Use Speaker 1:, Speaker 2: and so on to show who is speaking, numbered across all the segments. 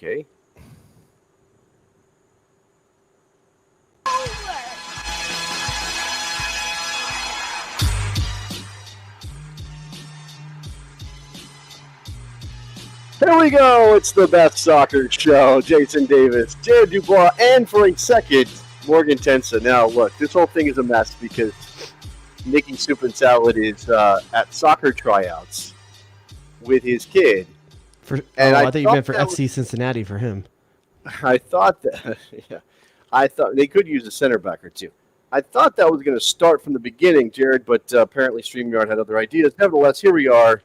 Speaker 1: Okay. Here we go. It's the best soccer show. Jason Davis, Jared DuBois, and for a second, Morgan Tensa. Now, look, this whole thing is a mess because Nicky Soup and Salad is at soccer tryouts with his kid.
Speaker 2: I thought you meant for FC Cincinnati for him.
Speaker 1: I thought that. Yeah, I thought they could use a center back or two. I thought that was going to start from the beginning, Jared, but apparently StreamYard had other ideas. Nevertheless, here we are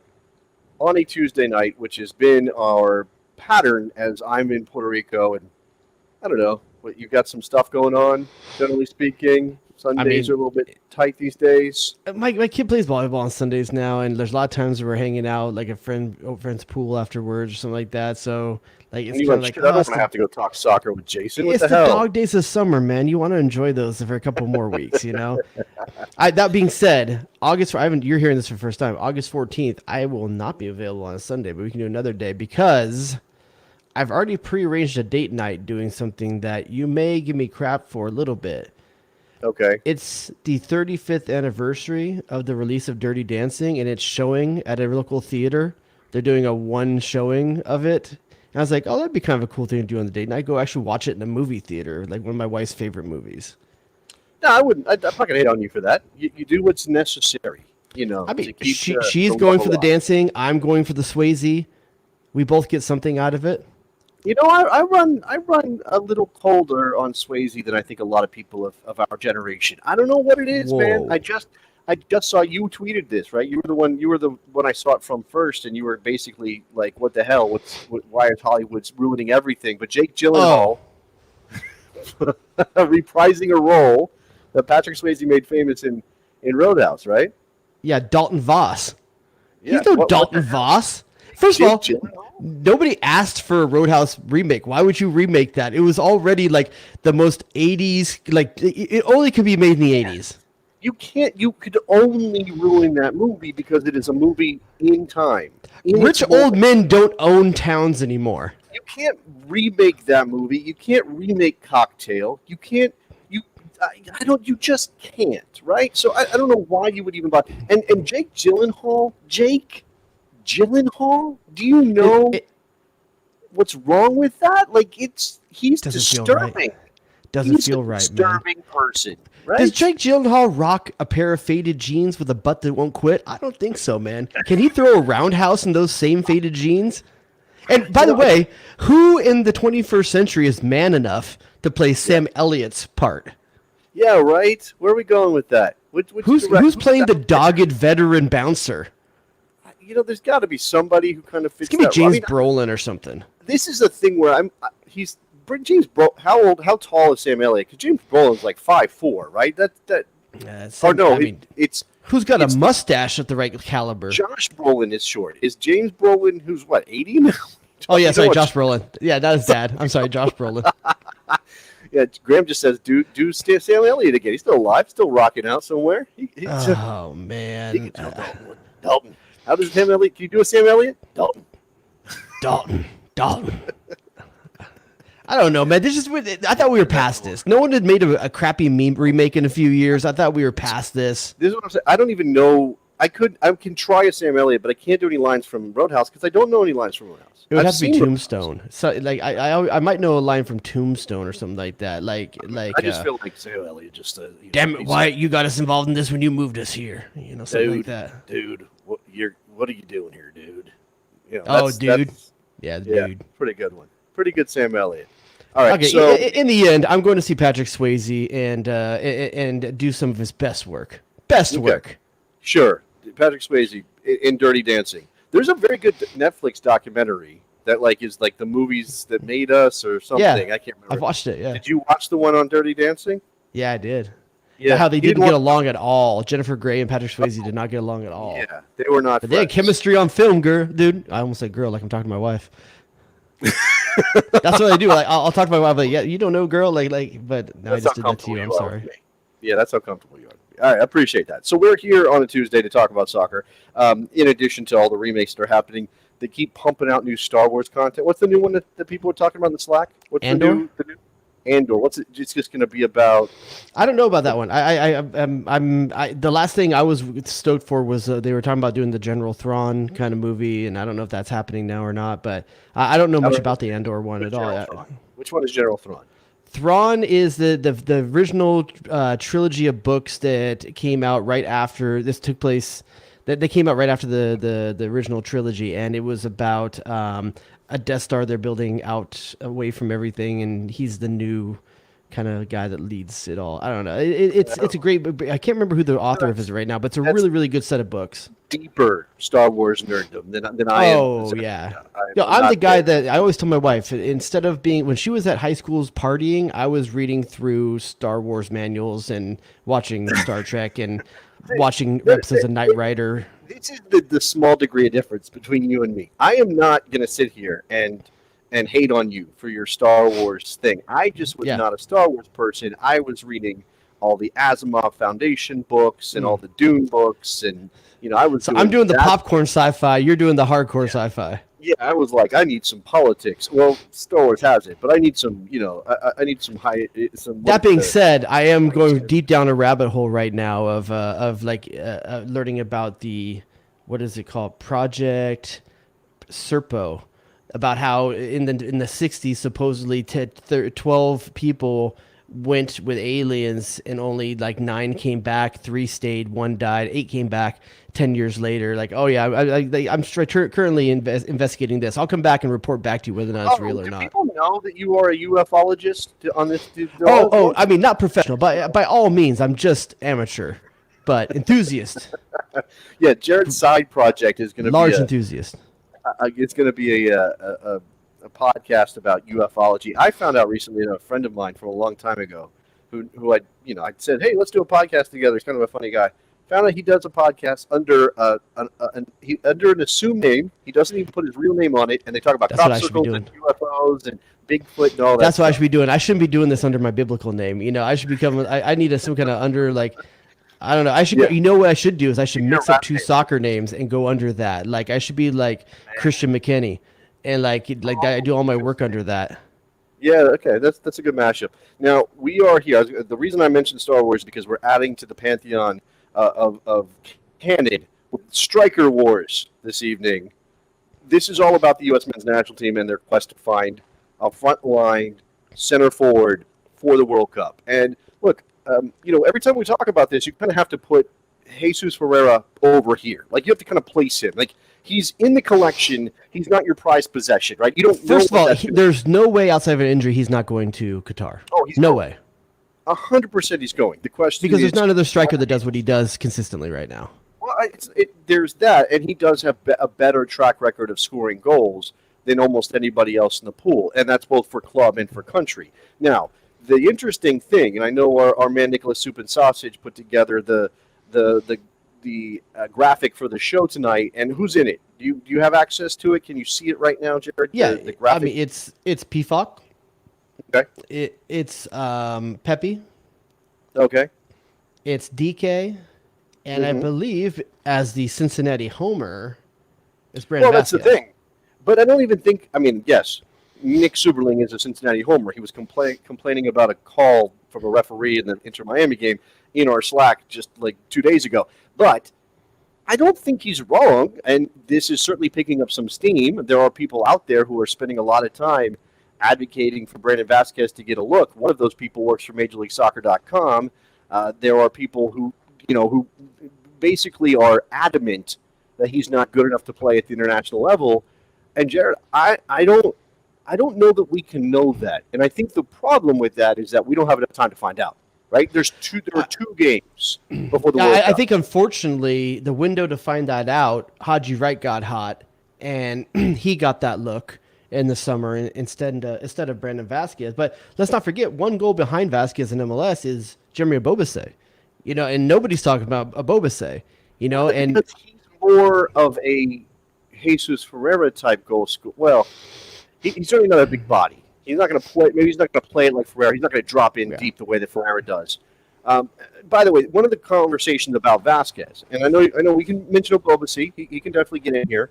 Speaker 1: on a Tuesday night, which has been our pattern as I'm in Puerto Rico, and I don't know, but you've got some stuff going on, generally speaking. Sundays are a little bit tight these days.
Speaker 2: My kid plays volleyball on Sundays now, and there's a lot of times where we're hanging out, like a friend's pool afterwards or something like that. So, like, it's kind of like,
Speaker 1: I don't want to have to go talk soccer with Jason. What
Speaker 2: it's
Speaker 1: the hell?
Speaker 2: dog days of summer, man. You want to enjoy those for a couple more weeks, you know. That being said, you're hearing this for the first time. August 14th, I will not be available on a Sunday, but we can do another day because I've already prearranged a date night doing something that you may give me crap for a little bit.
Speaker 1: Okay.
Speaker 2: It's the 35th anniversary of the release of Dirty Dancing, and it's showing at a local theater. They're doing a one showing of it. And I was like, oh, that'd be kind of a cool thing to do on the date. And I go actually watch it in a movie theater, like one of my wife's favorite movies.
Speaker 1: No, I wouldn't. I'm not going to hate on you for that. You do what's necessary, you know.
Speaker 2: I mean, she's going for the dancing. I'm going for the Swayze. We both get something out of it.
Speaker 1: You know, I run a little colder on Swayze than I think a lot of people of our generation. I don't know what it is, man. I just saw you tweeted this, right? You were the one I saw it from first, and you were basically like, "What the hell? Why is Hollywood's ruining everything?" But Jake Gyllenhaal reprising a role that Patrick Swayze made famous in Roadhouse, right?
Speaker 2: Yeah, Dalton Voss.
Speaker 1: Yeah,
Speaker 2: he's no Dalton Voss. First of all, nobody asked for a Roadhouse remake. Why would you remake that? It was already like the most 80s, like it only could be made in the 80s.
Speaker 1: You could only ruin that movie because it is a movie in time.
Speaker 2: Rich old men don't own towns anymore.
Speaker 1: You can't remake that movie. You can't remake Cocktail. You can't, you just can't, right? So I don't know why you would even buy, and Jake Gyllenhaal, do you know what's wrong with that? Like he's disturbing.
Speaker 2: Doesn't feel right,
Speaker 1: He's a disturbing person, right?
Speaker 2: Does Jake Gyllenhaal rock a pair of faded jeans with a butt that won't quit? I don't think so, man. Can he throw a roundhouse in those same faded jeans? And by the way, who in the 21st century is man enough to play Sam Elliott's part?
Speaker 1: Yeah, right. Where are we going with that?
Speaker 2: Who's playing the dogged veteran bouncer?
Speaker 1: You know, there's got to be somebody who kind of fits.
Speaker 2: It's gonna be James Brolin or something.
Speaker 1: This is the thing where how tall is Sam Elliott? Because James Brolin's like 5'4", right? It's
Speaker 2: who's got a mustache at the right caliber.
Speaker 1: Josh Brolin is short. Is James Brolin, who's what, 80 now?
Speaker 2: Oh yeah, sorry, Josh Brolin. Yeah, that is Dad. I'm sorry, Josh Brolin.
Speaker 1: Yeah, Graham just says, do Sam Elliott again. He's still alive, still rocking out somewhere.
Speaker 2: Oh man,
Speaker 1: Dalton. How does Sam Elliott? Can you do a Sam Elliott?
Speaker 2: Dalton. I don't know, man. I thought we were past this. No one had made a crappy meme remake in a few years. I thought we were past this.
Speaker 1: This is what I'm saying. I don't even know. I can try a Sam Elliott, but I can't do any lines from Roadhouse because I don't know any lines from Roadhouse.
Speaker 2: It would have to be Tombstone. So, like, I might know a line from Tombstone or something like that. Like I
Speaker 1: just feel like Sam Elliott just.
Speaker 2: Damn it! Why you got us involved in this when you moved us here? You know, something like that.
Speaker 1: Dude, what are you doing here, dude? You
Speaker 2: know, dude. Yeah, dude.
Speaker 1: Pretty good one. Pretty good Sam Elliott. All right.
Speaker 2: Okay. So in the end, I'm going to see Patrick Swayze and do some of his best work. Work.
Speaker 1: Sure, Patrick Swayze in Dirty Dancing. There's a very good Netflix documentary that is the movies that made us or something.
Speaker 2: Yeah,
Speaker 1: I can't remember.
Speaker 2: I've watched it. Yeah.
Speaker 1: Did you watch the one on Dirty Dancing?
Speaker 2: Yeah, I did. Yeah. How they didn't get along at all. Jennifer Grey and Patrick Swayze did not get along at all.
Speaker 1: Yeah, they were not.
Speaker 2: But they had chemistry on film, dude. I almost said girl, like I'm talking to my wife. That's what I do. Like I'll talk to my wife, like, yeah, you don't know, girl, but no, I just did that to you. I'm sorry.
Speaker 1: Yeah, that's how comfortable you are. All right, I appreciate that. So we're here on a Tuesday to talk about soccer. In addition to all the remakes that are happening, They keep pumping out new Star Wars content. What's the new one that people are talking about in the Slack? What's
Speaker 2: Andor?
Speaker 1: the new Andor? What's it? It's just going to be about.
Speaker 2: I don't know about that one. The last thing I was stoked for was they were talking about doing the General Thrawn kind of movie, and I don't know if that's happening now or not. But I don't know much about the Andor one at all.
Speaker 1: Which one is General Thrawn?
Speaker 2: Thrawn is the original trilogy of books that came out right after this took place. That they came out right after the original trilogy, and it was about a Death Star they're building out away from everything, and he's the new kind of guy that leads it all. I don't know. It's a great. I can't remember who the author of it is right now, but it's a really really good set of books.
Speaker 1: Deeper Star Wars nerddom than I am.
Speaker 2: Oh yeah. I'm the guy that I always tell my wife, instead of being when she was at high school's partying, I was reading through Star Wars manuals and watching Star Trek and watching episodes of Knight Rider.
Speaker 1: This is the small degree of difference between you and me. I am not going to sit here and hate on you for your Star Wars thing. I just was not a Star Wars person. I was reading all the Asimov Foundation books and all the Dune books, and I was.
Speaker 2: So I'm doing the popcorn sci-fi. You're doing the hardcore sci-fi.
Speaker 1: Yeah, I was like, I need some politics. Well, Star Wars has it, but I need some. I need some high.
Speaker 2: That being said, I am going deep down a rabbit hole right now of learning about what is it called, Project Serpo, about how in the 60s supposedly 12 people went with aliens and only like 9 came back, 3 stayed, 1 died, 8 came back 10 years later. Like, oh yeah, I'm currently investigating this. I'll come back and report back to you whether or not it's real or not.
Speaker 1: Do people know that you are a ufologist on this?
Speaker 2: I mean, not professional, but by all means, I'm just amateur, but enthusiast.
Speaker 1: Yeah, Jared's side project is going to be
Speaker 2: large enthusiast.
Speaker 1: It's going to be a podcast about ufology. I found out recently that a friend of mine from a long time ago, who I said, hey, let's do a podcast together. He's kind of a funny guy. Found out he does a podcast under an assumed name. He doesn't even put his real name on it, and they talk about crop circles and UFOs and Bigfoot and all that.
Speaker 2: That's what I should be doing. I shouldn't be doing this under my biblical name. I should become. I need some kind of under like. I don't know. I should. You know what I should do is I should mix up 2 soccer names and go under that. Like I should be like Christian McKinney, and like I do all my work under that.
Speaker 1: Yeah. Okay. That's a good mashup. Now we are here. The reason I mentioned Star Wars is because we're adding to the pantheon of canon with Striker Wars this evening. This is all about the U.S. men's national team and their quest to find a frontline center forward for the World Cup. And look. Every time we talk about this, you kind of have to put Jesus Ferreira over here. Like, you have to kind of place him. Like, he's in the collection. He's not your prized possession, right? You don't.
Speaker 2: First of all, there's no way outside of an injury he's not going to Qatar. Oh, he's no way.
Speaker 1: 100% he's going. The question
Speaker 2: because there's not another striker that does what he does consistently right now.
Speaker 1: Well, there's that, and he does have a better track record of scoring goals than almost anybody else in the pool, and that's both for club and for country. Now. The interesting thing, and I know our man Nicholas Soup and Sausage put together the graphic for the show tonight, and who's in it? Do you have access to it? Can you see it right now, Jared?
Speaker 2: Yeah,
Speaker 1: the graphic?
Speaker 2: I mean it's PFOC.
Speaker 1: Okay.
Speaker 2: It's Pepe.
Speaker 1: Okay.
Speaker 2: It's DK, and I believe as the Cincinnati Homer, it's Brandon.
Speaker 1: Well, that's the thing, but I don't even think. I mean, yes. Nick Suberling is a Cincinnati Homer. He was complaining about a call from a referee in the Inter Miami game in our Slack just like 2 days ago. But I don't think he's wrong, and this is certainly picking up some steam. There are people out there who are spending a lot of time advocating for Brandon Vasquez to get a look. One of those people works for MajorLeagueSoccer.com. There are people who basically are adamant that he's not good enough to play at the international level. And Jared, I don't know that we can know that, and I think the problem with that is that we don't have enough time to find out. Right? There are 2 games before the World Cup.
Speaker 2: I think unfortunately the window to find that out, Haji Wright got hot, and he got that look in the summer instead of Brandon Vasquez. But let's not forget 1 goal behind Vasquez in MLS is Jeremy Abobase. And nobody's talking about Abobase. And
Speaker 1: because he's more of a Jesus Ferreira type goal scorer. Well. He's certainly not a big body. He's not going to play. Maybe he's not going to play it like Ferreira. He's not going to drop in deep the way that Ferreira does. By the way, one of the conversations about Vasquez, and I know we can mention Obobasi. He can definitely get in here.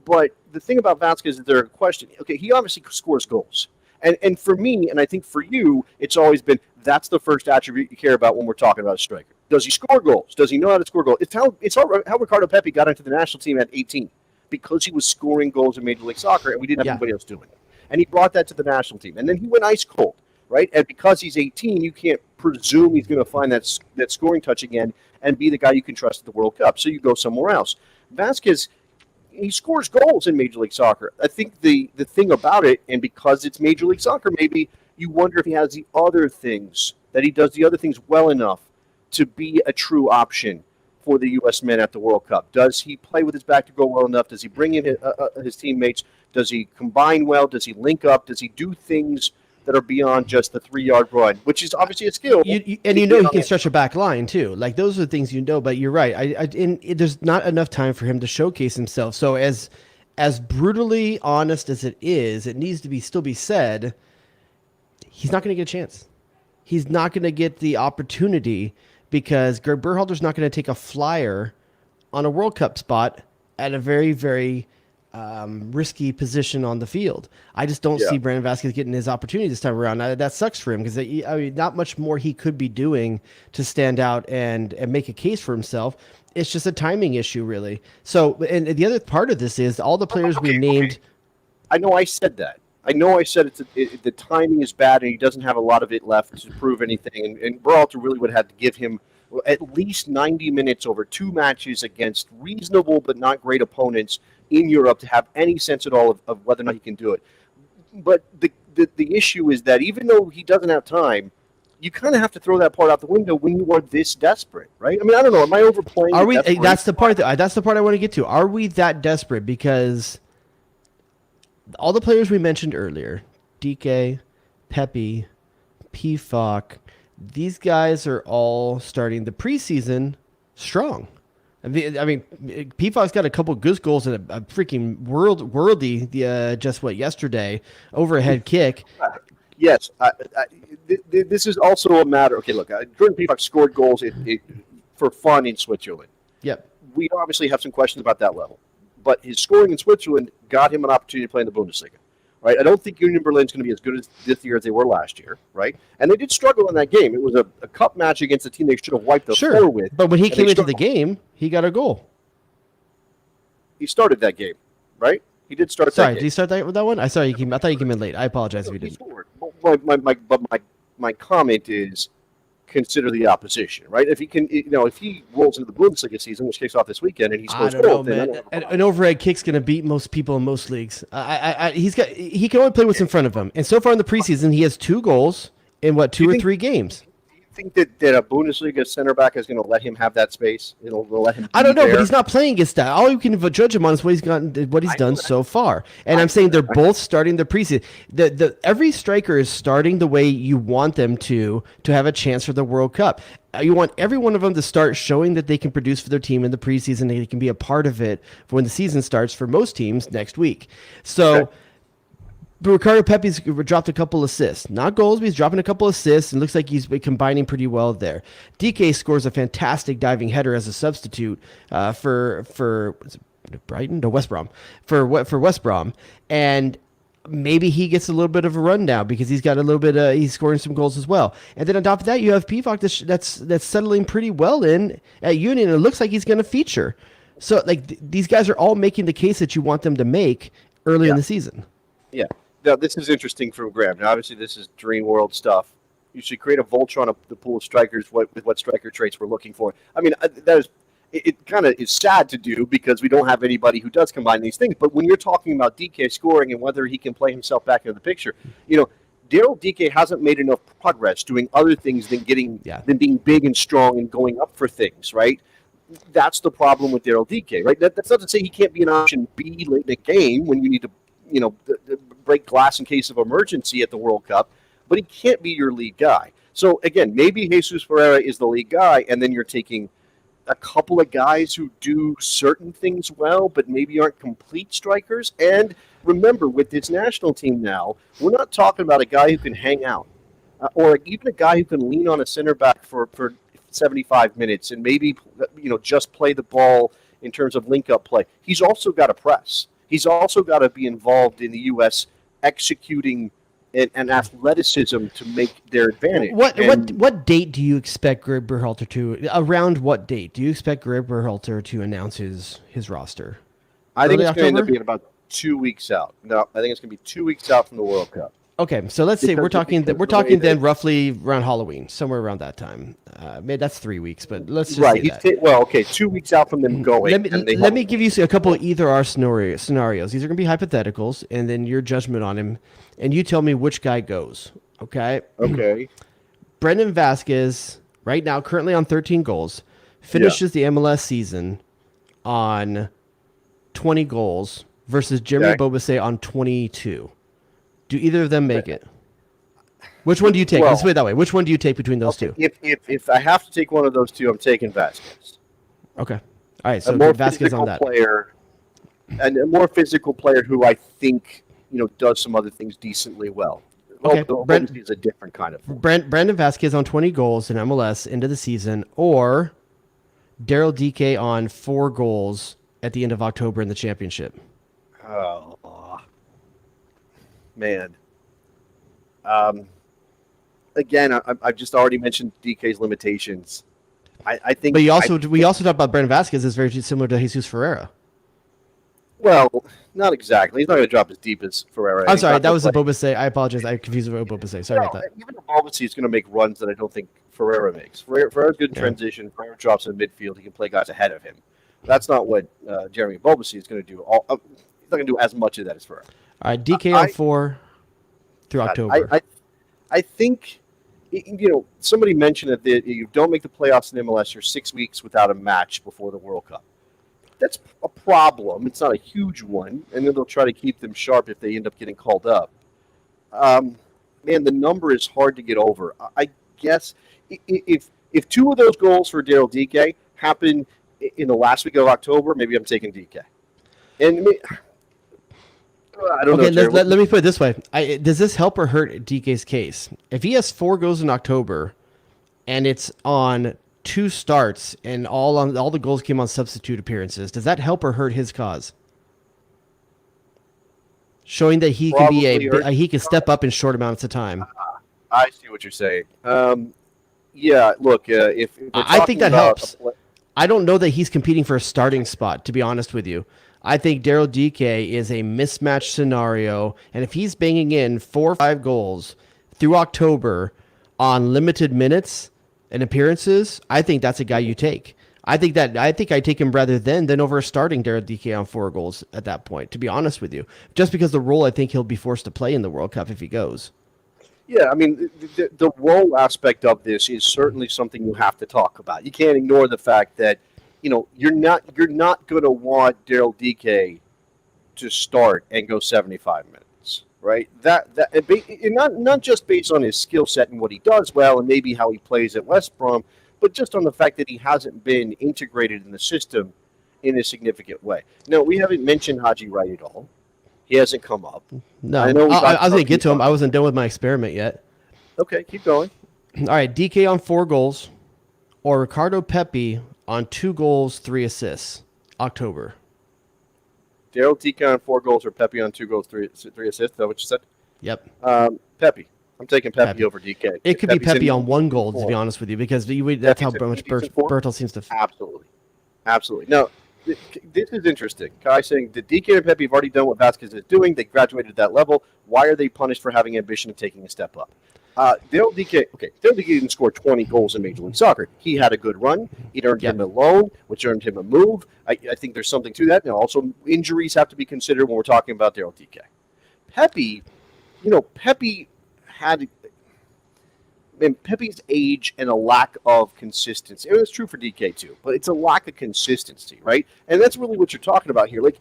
Speaker 1: But the thing about Vasquez is there a question. Okay, he obviously scores goals. And for me, and I think for you, it's always been that's the first attribute you care about when we're talking about a striker. Does he score goals? Does he know how to score goals? It's how Ricardo Pepe got into the national team at 18 because he was scoring goals in Major League Soccer and we didn't have anybody else doing it. And he brought that to the national team. And then he went ice cold, right? And because he's 18, you can't presume he's going to find that scoring touch again and be the guy you can trust at the World Cup. So you go somewhere else. Vasquez, he scores goals in Major League Soccer. I think the thing about it, and because it's Major League Soccer, maybe you wonder if he has the other things, that he does the other things well enough to be a true option for the U.S. men at the World Cup. Does he play with his back to goal well enough? Does he bring in his teammates? Does he combine well? Does he link up? Does he do things that are beyond just the 3-yard run, which is obviously a skill.
Speaker 2: He can stretch a back line too. Like those are the things but you're right. There's not enough time for him to showcase himself. So as brutally honest as it is, it needs to still be said, he's not going to get a chance. He's not going to get the opportunity because Greg Berhalter's not going to take a flyer on a World Cup spot at a very, very risky position on the field. I just don't see Brandon Vasquez getting his opportunity this time around. That sucks for him because not much more he could be doing to stand out and make a case for himself. It's just a timing issue, really. So, and the other part of this is all the players we named.
Speaker 1: I know I said that. I know I said the timing is bad and he doesn't have a lot of it left to prove anything. And Berhalter really would have to give him at least 90 minutes over 2 matches against reasonable but not great opponents in Europe to have any sense at all of whether or not he can do it. But the issue is that even though he doesn't have time, you kind of have to throw that part out the window when you are this desperate, right? I mean, I don't know. Am I overplaying?
Speaker 2: Are we? That's the part. That's the part I want to get to. Are we that desperate? Because all the players we mentioned earlier, DK, Pepe, Pfok, these guys are all starting the preseason strong. I mean, Pfok's got a couple good goals and a freaking worldy yesterday overhead kick.
Speaker 1: Yes, this is also a matter. Okay, look, Jordan Pfok scored goals for fun in Switzerland.
Speaker 2: Yep.
Speaker 1: We obviously have some questions about that level, but his scoring in Switzerland got him an opportunity to play in the Bundesliga. Right? I don't think Union Berlin's going to be as good as this year as they were last year, right? And they did struggle in that game. It was a cup match against a team they should have wiped the floor with.
Speaker 2: But when he came into the game, he got a goal.
Speaker 1: He started that game, right? He did start that game.
Speaker 2: Did he start that one? I thought he came in late. I apologize if he didn't.
Speaker 1: My comment is consider the opposition, right? If he rolls into the Bundesliga season, which kicks off this weekend, and he scores goals,
Speaker 2: man. An overhead kick's going to beat most people in most leagues. He can only play what's in front of him, and so far in the preseason, he has 2 goals in 2 or 3 games.
Speaker 1: Do you think that a Bundesliga center back is going to let him have that space? It'll let him.
Speaker 2: I don't know, but he's not playing against that. All you can judge him on is what he's done so far. And I'm saying they're both starting the preseason. Every striker is starting the way you want them to have a chance for the World Cup. You want every one of them to start showing that they can produce for their team in the preseason, and they can be a part of it for when the season starts for most teams next week. So. Okay. But Ricardo Pepe's dropped a couple assists. Not goals, but he's dropping a couple assists, and looks like he's been combining pretty well there. DK scores a fantastic diving header as a substitute for Brighton? No, West Brom. For West Brom. And maybe he gets a little bit of a run now because he's got a little bit he's scoring some goals as well. And then on top of that, you have Pfok that's settling pretty well in at Union, and it looks like he's going to feature. So these guys are all making the case that you want them to make early in the season.
Speaker 1: Yeah. Now, this is interesting from Graham. Now, obviously, this is Dream World stuff. You should create a Voltron of the pool of strikers with what striker traits we're looking for. I mean, it kind of is sad to do because we don't have anybody who does combine these things. But when you're talking about DK scoring and whether he can play himself back into the picture, Daryl DK hasn't made enough progress doing other things than being big and strong and going up for things, right? That's the problem with Daryl DK, right? That's not to say he can't be an option B late in the game when you need to, break glass in case of emergency at the World Cup, but he can't be your lead guy. So again, maybe Jesus Ferreira is the lead guy, and then you're taking a couple of guys who do certain things well, but maybe aren't complete strikers. And remember, with this national team now, we're not talking about a guy who can hang out, or even a guy who can lean on a center back for 75 minutes and maybe just play the ball in terms of link-up play. He's also got to press. he's also got to be involved in the U.S. executing and athleticism to make their advantage.
Speaker 2: What date do you expect Greg Berhalter to? Around what date do you expect Greg Berhalter to announce his roster?
Speaker 1: I think
Speaker 2: Early
Speaker 1: it's going to end up
Speaker 2: October?
Speaker 1: being about 2 weeks out. No, I think it's going to be 2 weeks out from the World Cup.
Speaker 2: Okay, so let's say we're talking then roughly around Halloween, somewhere around that time. Maybe that's 3 weeks, but let's just say that.
Speaker 1: 2 weeks out from them going.
Speaker 2: Let me give you a couple of either-or scenarios. These are going to be hypotheticals, and then your judgment on him, and you tell me which guy goes. Okay.
Speaker 1: Okay.
Speaker 2: Brendan Vasquez, right now, currently on 13 goals, finishes the MLS season on 20 goals versus Jeremy Bobasay on 22. Do either of them make it? Which one do you take? Let's put it that way. Which one do you take between those two?
Speaker 1: If I have to take one of those two, I'm taking Vasquez.
Speaker 2: Okay. All right. So
Speaker 1: a more
Speaker 2: Vasquez on
Speaker 1: physical
Speaker 2: that.
Speaker 1: Player, and a more physical player who I think does some other things decently well.
Speaker 2: Okay.
Speaker 1: Brandon is a different kind of.
Speaker 2: Brandon Vasquez on 20 goals in MLS into the season, or Daryl DK on 4 goals at the end of October in the championship.
Speaker 1: Oh man. Again, I've just already mentioned DK's limitations. I think.
Speaker 2: But we also talked about Brandon Vasquez is very similar to Jesus Ferreira.
Speaker 1: Well, not exactly. He's not going to drop as deep as Ferreira.
Speaker 2: I'm sorry, that was a Bobasay. I apologize. I confused it with Bobasay. Sorry about that.
Speaker 1: Even Bobasay is going to make runs that I don't think Ferreira makes. Ferreira's good in transition. Ferreira drops in midfield. He can play guys ahead of him. That's not what Jeremy Bobasay is going to do. He's not going to do as much of that as Ferreira.
Speaker 2: All right, DK on 4 through October.
Speaker 1: I think, somebody mentioned that you don't make the playoffs in MLS, you're 6 weeks without a match before the World Cup. That's a problem. It's not a huge one, and then they'll try to keep them sharp if they end up getting called up. Man, the number is hard to get over. I guess if 2 of those goals for Daryl DK happen in the last week of October, maybe I'm taking DK. And I don't know.
Speaker 2: Let me put it this way. Does this help or hurt DK's case? If he has 4 goals in October, and it's on 2 starts, and all the goals came on substitute appearances, does that help or hurt his cause? Showing that he he can step up in short amounts of time.
Speaker 1: I see what you're saying. Yeah, look, if
Speaker 2: I think that helps. I don't know that he's competing for a starting spot, to be honest with you. I think Daryl DK is a mismatch scenario, and if he's banging in 4 or 5 goals through October on limited minutes and appearances, I think that's a guy you take. I think I take him rather than over starting Daryl DK on 4 goals at that point, to be honest with you. Just because the role I think he'll be forced to play in the World Cup if he goes.
Speaker 1: Yeah, I mean, the role aspect of this is certainly something you have to talk about. You can't ignore the fact that you're not going to want Daryl DK to start and go 75 minutes, right? Not just based on his skill set and what he does well, and maybe how he plays at West Brom, but just on the fact that he hasn't been integrated in the system in a significant way. No, we haven't mentioned Haji Wright at all. He hasn't come up.
Speaker 2: No, I was going to get to him. I wasn't done with my experiment yet.
Speaker 1: Okay, keep going.
Speaker 2: All right, DK on 4 goals, or Ricardo Pepe on 2 goals, 3 assists, October.
Speaker 1: Daryl DK on 4 goals, or Pepe on 2 goals, 3 assists. Is that what you said?
Speaker 2: Yep.
Speaker 1: Pepe. I'm taking Pepe over DK.
Speaker 2: It could be Pepe on 1 goal, to be honest with you, because that's how much Bertel seems to.
Speaker 1: Absolutely. No, this is interesting. Kai saying that DK and Pepe have already done what Vasquez is doing. They graduated to that level. Why are they punished for having ambition of taking a step up? Daryl DK didn't score 20 goals in Major League Soccer. He had a good run. It earned him a loan, which earned him a move. I think there's something to that. Now, also, injuries have to be considered when we're talking about Daryl DK. Pepe had Pepe's age and a lack of consistency. It was true for DK too, but it's a lack of consistency, right? And that's really what you're talking about here. Like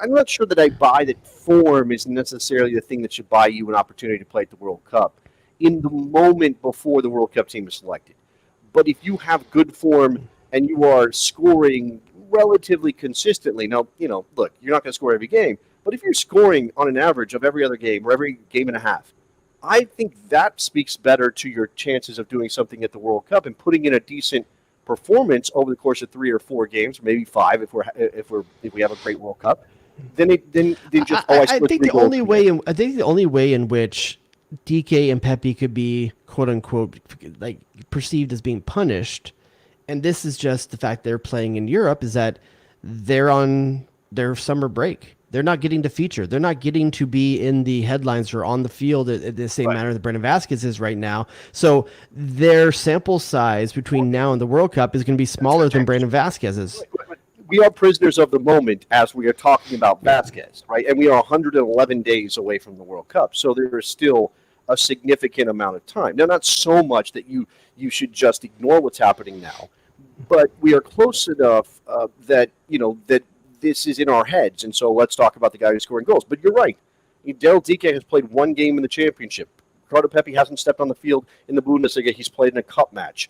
Speaker 1: I'm not sure that I buy that form is necessarily the thing that should buy you an opportunity to play at the World Cup in the moment before the World Cup team is selected. But if you have good form and you are scoring relatively consistently, now, look, you're not going to score every game, but if you're scoring on an average of every other game or every game and a half, I think that speaks better to your chances of doing something at the World Cup and putting in a decent performance over the course of 3 or 4 games, or maybe 5 if we have a great World Cup, then just
Speaker 2: I
Speaker 1: scored
Speaker 2: think
Speaker 1: 3
Speaker 2: the
Speaker 1: goals
Speaker 2: only
Speaker 1: today.
Speaker 2: way I think the only way in which DK and Pepe could be quote unquote like perceived as being punished, and this is just the fact they're playing in Europe, is that they're on their summer break. They're not getting to feature. They're not getting to be in the headlines or on the field at the same
Speaker 1: Right.
Speaker 2: manner that Brendan Vasquez is right now. So their sample size between now and the World Cup is going to be smaller than Brandon Vasquez's.
Speaker 1: We are prisoners of the moment as we are talking about Vasquez, right? And we are 111 days away from the World Cup, so there is still a significant amount of time. Now, not so much that you should just ignore what's happening now, but we are close enough that that this is in our heads, and so let's talk about the guy who's scoring goals. But you're right. Daryl Dike has played 1 game in the championship. Ricardo Pepe hasn't stepped on the field in the Bundesliga. He's played in a cup match.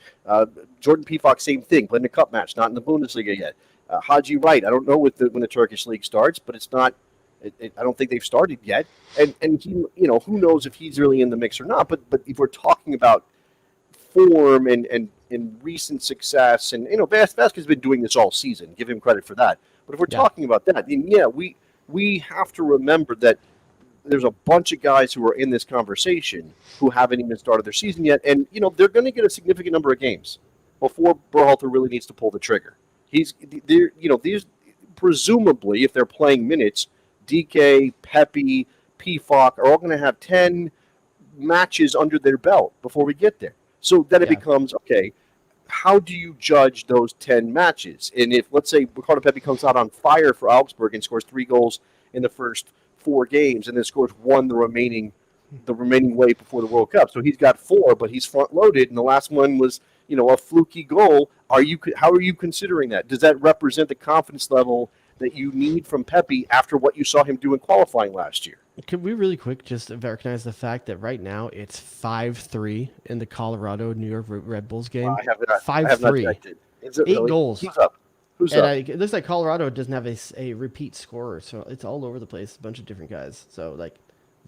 Speaker 1: Jordan Pifok, same thing, played in a cup match, not in the Bundesliga yet. Haji Wright, I don't know when the Turkish league starts, but it's not. I don't think they've started yet. And he, who knows if he's really in the mix or not. But if we're talking about form and recent success, and Vasquez has been doing this all season. Give him credit for that. But if we're talking about that, then we have to remember that there's a bunch of guys who are in this conversation who haven't even started their season yet, and they're going to get a significant number of games before Berhalter really needs to pull the trigger. These presumably, if they're playing minutes, DK, Pepe, Pifok are all going to have 10 matches under their belt before we get there. So then it becomes, okay, how do you judge those 10 matches? And if, let's say, Ricardo Pepe comes out on fire for Augsburg and scores 3 goals in the first 4 games and then scores 1 the remaining way before the World Cup. So he's got 4, but he's front-loaded, and the last one was, a fluky goal. How are you considering that? Does that represent the confidence level that you need from Pepe after what you saw him do in qualifying last year?
Speaker 2: Could we really quick just recognize the fact that right now it's 5-3 in the Colorado-New York Red Bulls game?
Speaker 1: I have not
Speaker 2: 5-3.
Speaker 1: checked it. Is it
Speaker 2: 8
Speaker 1: really?
Speaker 2: goals.
Speaker 1: Who's up?
Speaker 2: It looks like Colorado doesn't have a repeat scorer, so it's all over the place. A bunch of different guys. So,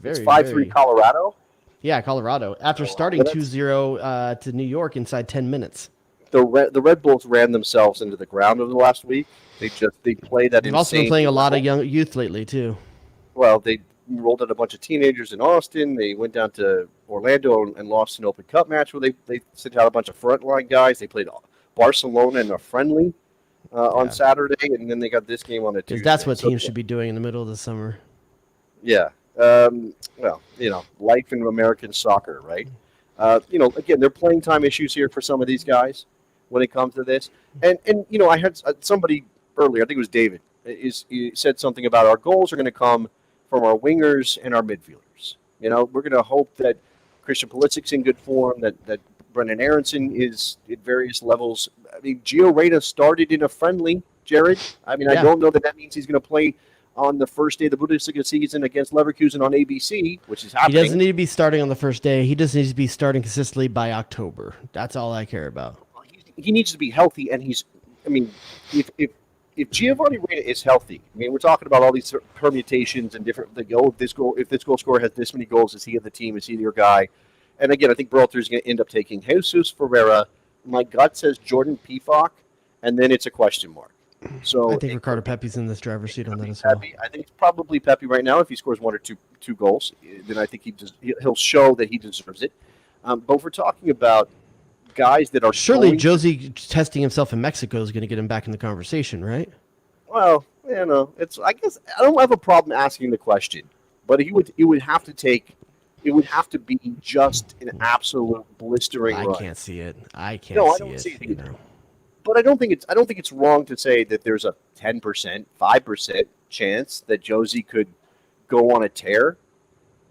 Speaker 1: It's 5-3 Colorado?
Speaker 2: Yeah, Colorado. After starting 2-0 to New York inside 10 minutes.
Speaker 1: The Red Bulls ran themselves into the ground over the last week. They played that.
Speaker 2: They've also been playing a lot of young youth lately too.
Speaker 1: Well, they rolled out a bunch of teenagers in Austin. They went down to Orlando and lost an Open Cup match where they sent out a bunch of frontline guys. They played Barcelona in a friendly on Saturday, and then they got this game on a Tuesday.
Speaker 2: That's what teams should be doing in the middle of the summer.
Speaker 1: Yeah. Life in American soccer, right? Again, they're playing time issues here for some of these guys when it comes to this. And I had somebody earlier, I think it was David, he said something about our goals are going to come from our wingers and our midfielders. We're going to hope that Christian Pulisic's in good form, that Brendan Aronson is at various levels. I mean, Gio Reyna started in a friendly, Jared. I mean, I don't know that means he's going to play on the first day of the Bundesliga season against Leverkusen on ABC, which is happening.
Speaker 2: He doesn't need to be starting on the first day. He just needs to be starting consistently by October. That's all I care about.
Speaker 1: He needs to be healthy, and if Giovanni Reyna is healthy, we're talking about all these permutations and different. If this goal scorer has this many goals, is he of the team? Is he your guy? And again, I think Berhalter is going to end up taking Jesus Ferreira. My gut says Jordan Pifok, and then it's a question mark. So
Speaker 2: I think Ricardo Pepe's in this driver's seat on that as well.
Speaker 1: I think it's probably Pepe right now. If he scores 1 or 2 goals, then I think he'll show that he deserves it. But we're talking about guys that are
Speaker 2: surely Josie testing himself in Mexico is going to get him back in the conversation, right?
Speaker 1: Well, I guess I don't have a problem asking the question, but it would have to be just an absolute blistering run.
Speaker 2: I can't see it.
Speaker 1: I don't see it either. But I don't think it's wrong to say that there's a 10%, 5% chance that Josie could go on a tear.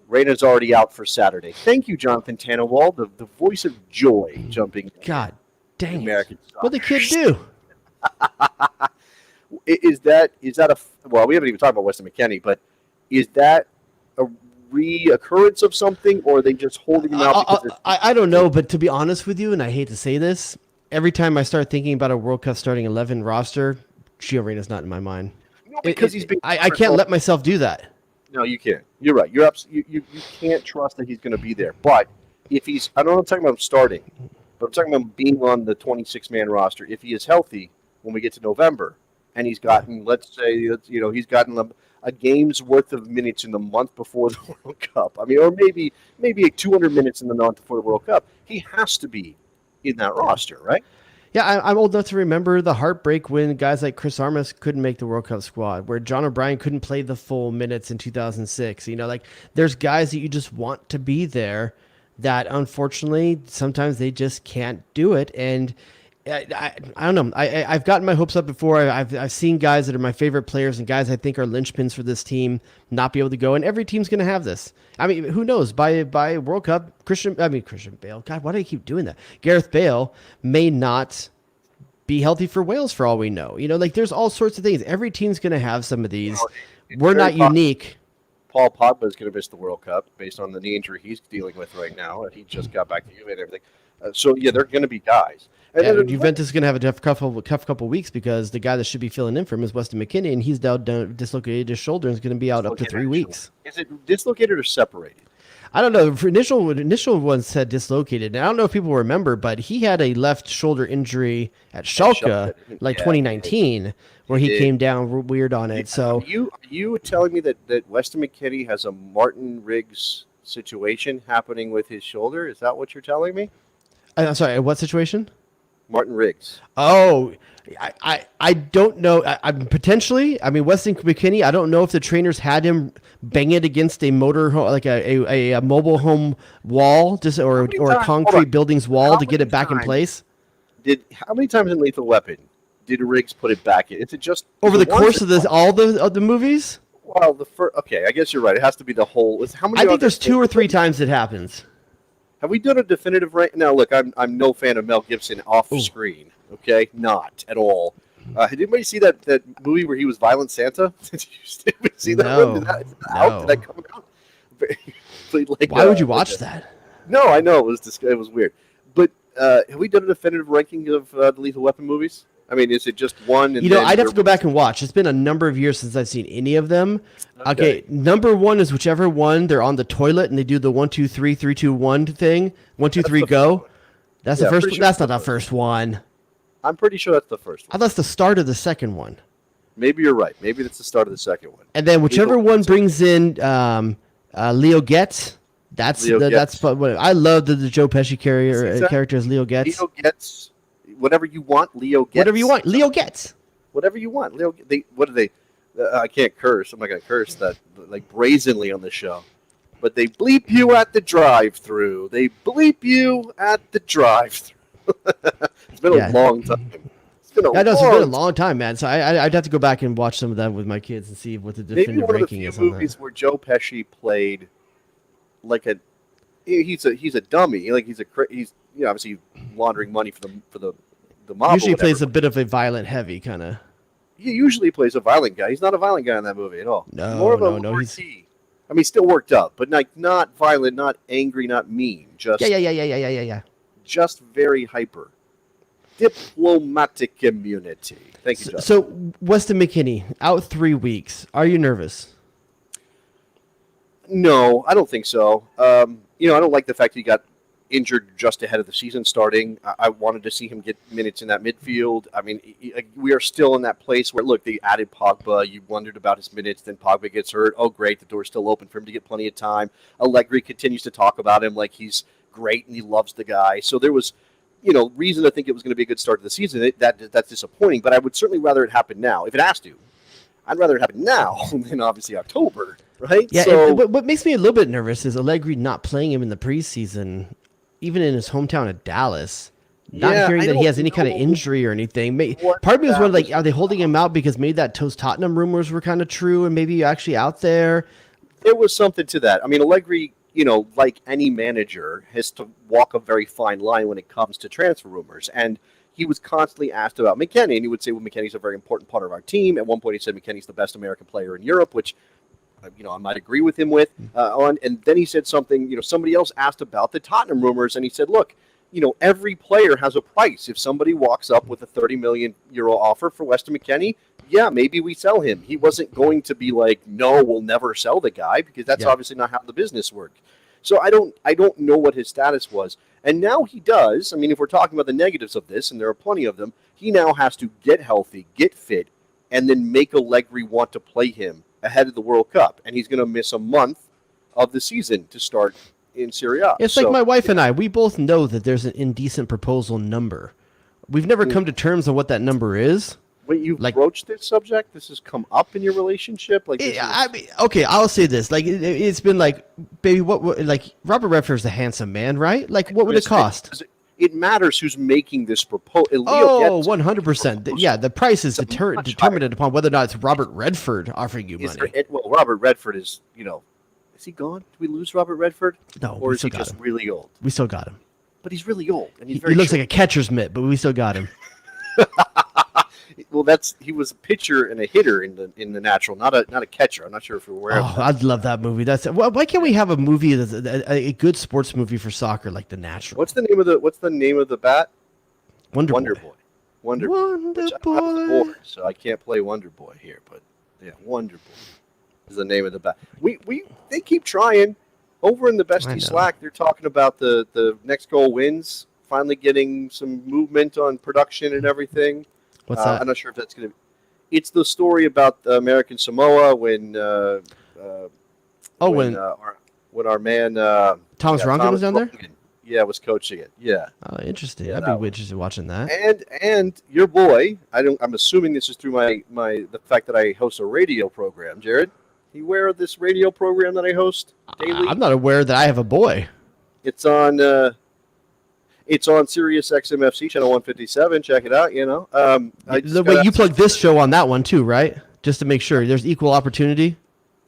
Speaker 1: Reyna's already out for Saturday. Thank you, Jonathan Tannenwald, the voice of joy jumping.
Speaker 2: God dang
Speaker 1: American
Speaker 2: it. What'd the kid do?
Speaker 1: Is that a well? We haven't even talked about Weston McKennie, but is that a reoccurrence of something, or are they just holding him out?
Speaker 2: I don't know, but to be honest with you, and I hate to say this, every time I start thinking about a World Cup starting 11 roster, Gio Reyna's not in my mind.
Speaker 1: No, because he's been.
Speaker 2: I can't let myself do that.
Speaker 1: No, you can't. You're right. You can't trust that he's going to be there. But if he's, I don't know, I'm talking about him starting, but I'm talking about being on the 26-man roster. If he is healthy when we get to November, and he's gotten, let's say, he's gotten a game's worth of minutes in the month before the World Cup. I mean, or maybe 200 minutes in the month before the World Cup. He has to be in that roster, right?
Speaker 2: Yeah, I'm old enough to remember the heartbreak when guys like Chris Armas couldn't make the World Cup squad, where John O'Brien couldn't play the full minutes in 2006. Like there's guys that you just want to be there that unfortunately sometimes they just can't do it. And I don't know. I've gotten my hopes up before. I've seen guys that are my favorite players and guys I think are linchpins for this team not be able to go. And every team's going to have this. I mean, who knows? By World Cup, Christian Bale. God, why do I keep doing that? Gareth Bale may not be healthy for Wales for all we know. Like there's all sorts of things. Every team's going to have some of these. We're not unique.
Speaker 1: Paul Pogba is going to miss the World Cup based on the knee injury he's dealing with right now. He just got back to Juve and everything. So yeah, they're going to be guys. And
Speaker 2: Juventus is going to have a tough couple weeks because the guy that should be filling in for him is Weston McKennie, and he's now dislocated his shoulder and is going to be out up to 3 weeks.
Speaker 1: Is it dislocated or separated?
Speaker 2: I don't know. For initial ones said dislocated. And I don't know if people remember, but he had a left shoulder injury at Schalke, like 2019, where he came down weird on it. So
Speaker 1: you telling me that Weston McKennie has a Martin Riggs situation happening with his shoulder? Is that what you're telling me?
Speaker 2: I'm sorry. What situation?
Speaker 1: Martin Riggs.
Speaker 2: Oh, I don't know. I'm potentially. I mean, Weston McKennie. I don't know if the trainers had him bang it against a motor home, like a mobile home wall, just or a concrete building's wall to get it back in place.
Speaker 1: How many times in Lethal Weapon did Riggs put it back in? Is it just
Speaker 2: over the course of all the movies?
Speaker 1: Well, okay, I guess you're right. It has to be the whole. How many?
Speaker 2: I think there's 2 or 3 times it happens.
Speaker 1: Have we done a definitive rank? Now, look, I'm no fan of Mel Gibson off screen. Okay, not at all. Did anybody see that movie where he was Violent Santa? Did you see that?
Speaker 2: No.
Speaker 1: Did that come out?
Speaker 2: Why would you watch that?
Speaker 1: No, I know it was weird. But have we done a definitive ranking of the Lethal Weapon movies? I mean, is it just one? And
Speaker 2: I'd have to go back and watch. It's been a number of years since I've seen any of them. Okay, number 1 is whichever one they're on the toilet and they do the 1, 2, 3, 3, 2, 1 thing. 1, 2, 3, go. That's the first one. That's not the first one.
Speaker 1: I'm pretty sure that's the first one.
Speaker 2: I thought that's the start of the second one.
Speaker 1: Maybe you're right. Maybe that's the start of the second one.
Speaker 2: And then whichever one brings in Leo Getz. That's what I love the Joe Pesci character as Leo Getz.
Speaker 1: Leo Getz. Whatever you want, Leo Getz.
Speaker 2: Whatever you want, Leo Getz.
Speaker 1: Whatever you want, Leo. What do they? I can't curse. I'm not gonna curse that like brazenly on the show. But they bleep you at the drive-through. It's been a long time. It's been a
Speaker 2: long time, man. So I'd have to go back and watch some of that with my kids and see what the definitive ranking is on that. Maybe one of the few
Speaker 1: movies where Joe Pesci played like he's a dummy. Like he's obviously laundering money for the mob.
Speaker 2: Usually plays a bit of a violent, heavy kind of.
Speaker 1: He usually plays a violent guy. He's not a violent guy in that movie at all.
Speaker 2: No.
Speaker 1: He's still worked up, but like not violent, not angry, not mean. Just
Speaker 2: yeah.
Speaker 1: Just very hyper. Diplomatic immunity. Thank you, John.
Speaker 2: So Weston McKennie out 3 weeks. Are you nervous?
Speaker 1: No, I don't think so. I don't like the fact that he got injured just ahead of the season starting. I wanted to see him get minutes in that midfield. I mean, we are still in that place where, look, they added Pogba. You wondered about his minutes. Then Pogba gets hurt. Oh, great. The door's still open for him to get plenty of time. Allegri continues to talk about him like he's great and he loves the guy. So there was, reason to think it was going to be a good start to the season. That's disappointing, but I would certainly rather it happen now. If it has to, I'd rather it happen now than obviously October, right?
Speaker 2: Yeah,
Speaker 1: so,
Speaker 2: what makes me a little bit nervous is Allegri not playing him in the preseason, even in his hometown of Dallas. Not hearing that he has any kind of injury or anything. Part of me was wondering, are they holding him out because maybe that Toast Tottenham rumors were kind of true and maybe actually out there?
Speaker 1: There was something to that. I mean, Allegri, like any manager, has to walk a very fine line when it comes to transfer rumors. And he was constantly asked about McKennie, and he would say, well, McKennie's a very important part of our team. At one point, he said McKennie's the best American player in Europe, which, I might agree with him on. And then he said something, somebody else asked about the Tottenham rumors, and he said, look, every player has a price. If somebody walks up with a €30 million offer for Weston McKennie, yeah, maybe we sell him. He wasn't going to be like, no, we'll never sell the guy, because that's obviously not how the business worked. So I don't know what his status was. And now he does. I mean, if we're talking about the negatives of this, and there are plenty of them, he now has to get healthy, get fit, and then make Allegri want to play him ahead of the World Cup, and he's going to miss a month of the season to start in Serie A.
Speaker 2: It's like my wife and I. We both know that there's an indecent proposal number. We've never come to terms on what that number is.
Speaker 1: When you broached this subject, this has come up in your relationship.
Speaker 2: I mean, okay, I'll say this: like, it's been like, baby, like Robert Redford's a handsome man, right? Like, what would it cost?
Speaker 1: It matters who's making this proposal.
Speaker 2: Oh, 100%. Yeah, the price is determined upon whether or not it's Robert Redford offering you money.
Speaker 1: Well, Robert Redford is, is he gone? Did we lose Robert Redford?
Speaker 2: No,
Speaker 1: or is he just really old?
Speaker 2: We still got him.
Speaker 1: But he's really old, and he
Speaker 2: looks like a catcher's mitt, but we still got him.
Speaker 1: Well, he was a pitcher and a hitter in the Natural, not a catcher. I'm not sure if you're aware of that.
Speaker 2: I'd love that movie. Why can't we have a movie that's a good sports movie for soccer like The Natural?
Speaker 1: What's the name of the bat?
Speaker 2: Wonder Boy.
Speaker 1: Wonder Boy. So I can't play Wonder Boy here, but yeah, Wonder Boy is the name of the bat. They keep trying. Over in the Bestie Slack, they're talking about the next goal wins, finally getting some movement on production and everything.
Speaker 2: What's that?
Speaker 1: I'm not sure if that's going to. It's the story about American Samoa when our man
Speaker 2: Thomas Rongen was down there.
Speaker 1: Was coaching it. Yeah.
Speaker 2: Oh, interesting. I'd be interested in watching that.
Speaker 1: And your boy, I'm assuming this is through the fact that I host a radio program, Jared. You aware of this radio program that I host daily?
Speaker 2: I'm not aware that I have a boy.
Speaker 1: It's on Sirius XMFC channel 157. Check it out.
Speaker 2: You plug this show on that one too, right? Just to make sure there's equal opportunity.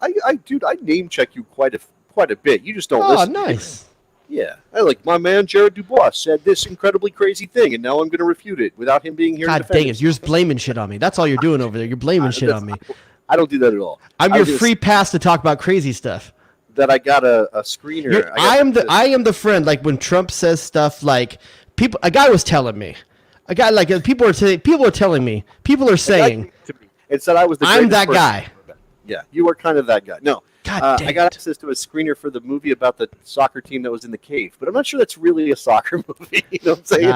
Speaker 1: I name check you quite a bit. You just don't listen.
Speaker 2: Oh, nice.
Speaker 1: Yeah, I like my man Jared DuBois said this incredibly crazy thing, and now I'm going to refute it without him being here.
Speaker 2: God dang it! You're just blaming shit on me. That's all you're doing over there. You're blaming shit on me.
Speaker 1: I don't do that at all.
Speaker 2: I'm your free pass to talk about crazy stuff.
Speaker 1: That I got a screener.
Speaker 2: I am the friend. Like when Trump says stuff like a guy was telling me, people are telling me, people are saying,
Speaker 1: and said I was the
Speaker 2: I'm that guy.
Speaker 1: Yeah, you are kind of that guy. No,
Speaker 2: God dang
Speaker 1: I got access to a screener for the movie about the soccer team that was in the cave, but I'm not sure that's really a soccer movie. You know what I'm saying?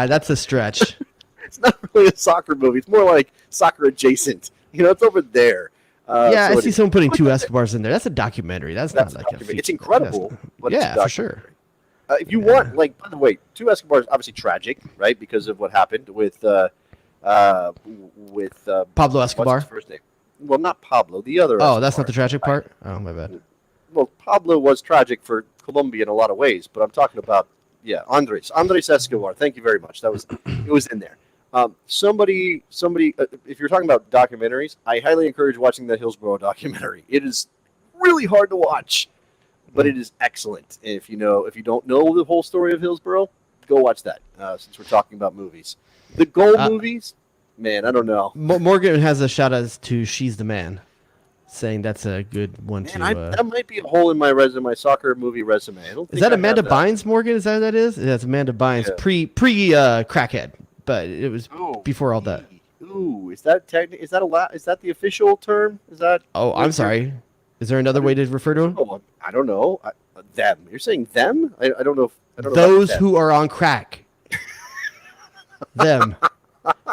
Speaker 2: That's a stretch.
Speaker 1: It's not really a soccer movie. It's more like soccer adjacent. It's over there.
Speaker 2: I see someone putting two Escobars in there. That's a documentary. That's not like a feature.
Speaker 1: It's incredible. But
Speaker 2: yeah, for sure.
Speaker 1: If you want, by the way, two Escobars obviously tragic, right? Because of what happened with
Speaker 2: Pablo Escobar.
Speaker 1: What's his first name? Well, not Pablo. The other.
Speaker 2: Oh, that's not the tragic part. Oh, my bad.
Speaker 1: Well, Pablo was tragic for Colombia in a lot of ways, but I'm talking about Andres Escobar. Thank you very much. It was in there. Somebody, if you're talking about documentaries, I highly encourage watching the Hillsborough documentary. It is really hard to watch, but it is excellent. And if you don't know the whole story of Hillsborough, go watch that. Since we're talking about movies, the goal movies, man, I don't know.
Speaker 2: Morgan has a shout out to She's the Man, saying that's a good one too.
Speaker 1: That might be a hole in my resume, my soccer movie resume.
Speaker 2: Is that Amanda Bynes, Morgan? Is that what that is? That's Amanda Bynes, pre crackhead. But it was before all that.
Speaker 1: Ooh, is that the official term? Is that?
Speaker 2: Oh, I'm sorry. Is there another way to refer to him?
Speaker 1: Oh, I don't know. Them. You're saying them? I don't know.
Speaker 2: Those who are on crack. Them.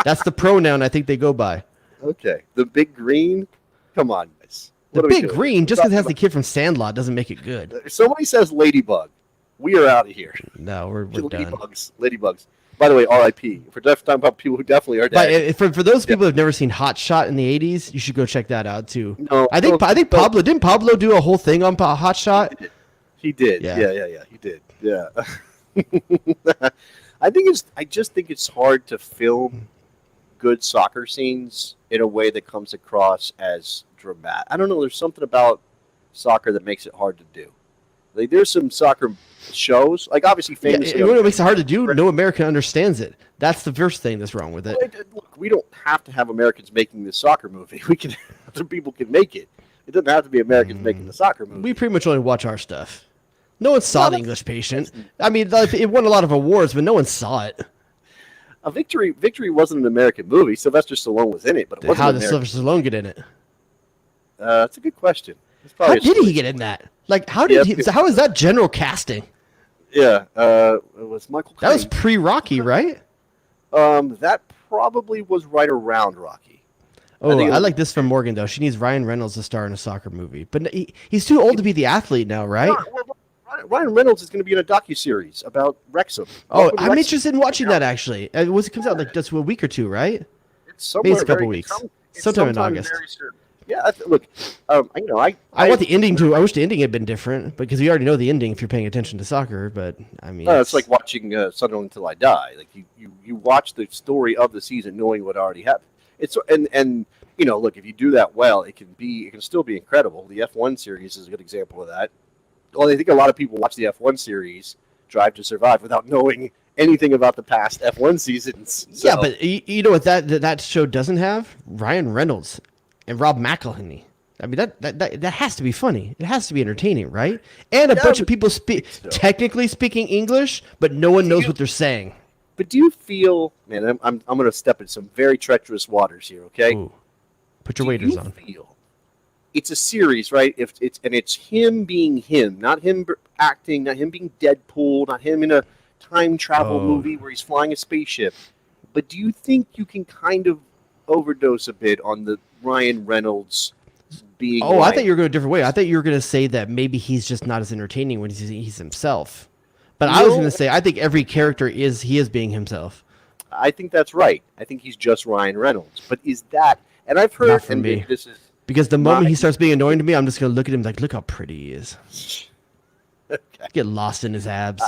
Speaker 2: That's the pronoun I think they go by.
Speaker 1: Okay. The big green. Come on, guys.
Speaker 2: The big green, just because it has the kid from Sandlot, doesn't make it good.
Speaker 1: If somebody says ladybug, we are out of here.
Speaker 2: No, we're done.
Speaker 1: Ladybugs. By the way, R.I.P. For talking about people who definitely are dead.
Speaker 2: But for those people who have never seen Hot Shot in the '80s, you should go check that out too.
Speaker 1: No,
Speaker 2: I think Pablo didn't Pablo do a whole thing on Hot Shot?
Speaker 1: He did. Yeah. He did. Yeah. I just think it's hard to film good soccer scenes in a way that comes across as dramatic. I don't know. There's something about soccer that makes it hard to do. Like there's some soccer shows, like obviously famously.
Speaker 2: What makes it hard to do? No American understands it. That's the first thing that's wrong with it.
Speaker 1: Look, we don't have to have Americans making this soccer movie. Other people can make it. It doesn't have to be Americans making the soccer movie.
Speaker 2: We pretty much only watch our stuff. No one saw The English Patient. I mean, it won a lot of awards, but no one saw it.
Speaker 1: Victory wasn't an American movie. Sylvester Stallone was in it, but it wasn't.
Speaker 2: How did Sylvester Stallone get in it?
Speaker 1: That's a good question.
Speaker 2: How did he get in that? Like, how is that general casting?
Speaker 1: Yeah, it was Michael Caine.
Speaker 2: That was pre-Rocky, right?
Speaker 1: That probably was right around Rocky.
Speaker 2: Oh,
Speaker 1: think
Speaker 2: I
Speaker 1: it'll-
Speaker 2: like this from Morgan though. She needs Ryan Reynolds to star in a soccer movie, but he's too old to be the athlete now, right?
Speaker 1: Ryan Reynolds is going to be in a docuseries about Wrexham.
Speaker 2: Oh,
Speaker 1: Welcome to
Speaker 2: I'm
Speaker 1: Wrexham.
Speaker 2: interested in watching that actually. It comes out like just a week or two, right?
Speaker 1: It's
Speaker 2: Maybe it's
Speaker 1: somewhere
Speaker 2: a couple
Speaker 1: very-
Speaker 2: weeks.
Speaker 1: it's
Speaker 2: Sometime in
Speaker 1: sometime
Speaker 2: August.
Speaker 1: very soon. Yeah, look,
Speaker 2: I want the ending to. I wish the ending had been different because we already know the ending if you're paying attention to soccer. But I mean,
Speaker 1: it's like watching Sunderland Until I Die. Like you watch the story of the season knowing what already happened. It's and look, if you do that well, it can still be incredible. The F1 series is a good example of that. Well, I think a lot of people watch the F1 series, Drive to Survive, without knowing anything about the past F1 seasons. So,
Speaker 2: yeah, but you know what that show doesn't have? Ryan Reynolds and Rob McElhenney. I mean that has to be funny. It has to be entertaining, right? And a bunch of people technically speaking English, but no one knows what they're saying.
Speaker 1: But do you feel, man? I'm going to step in some very treacherous waters here. Okay,
Speaker 2: Ooh. Put your waders on.
Speaker 1: Feel it's a series, right? It's him being him, not him acting, not him being Deadpool, not him in a time travel movie where he's flying a spaceship. But do you think you can kind of overdose a bit on the Ryan Reynolds being?
Speaker 2: Oh, I thought you were going a different way. I thought you were going to say that maybe he's just not as entertaining when he's himself. But I was going to say I think every character is being himself.
Speaker 1: I think that's right. I think he's just Ryan Reynolds. But is that? And I've heard
Speaker 2: Not for me.
Speaker 1: This is
Speaker 2: because the moment he starts being annoying to me, I'm just going to look at him like, look how pretty he is.
Speaker 1: Okay.
Speaker 2: Get lost in his abs.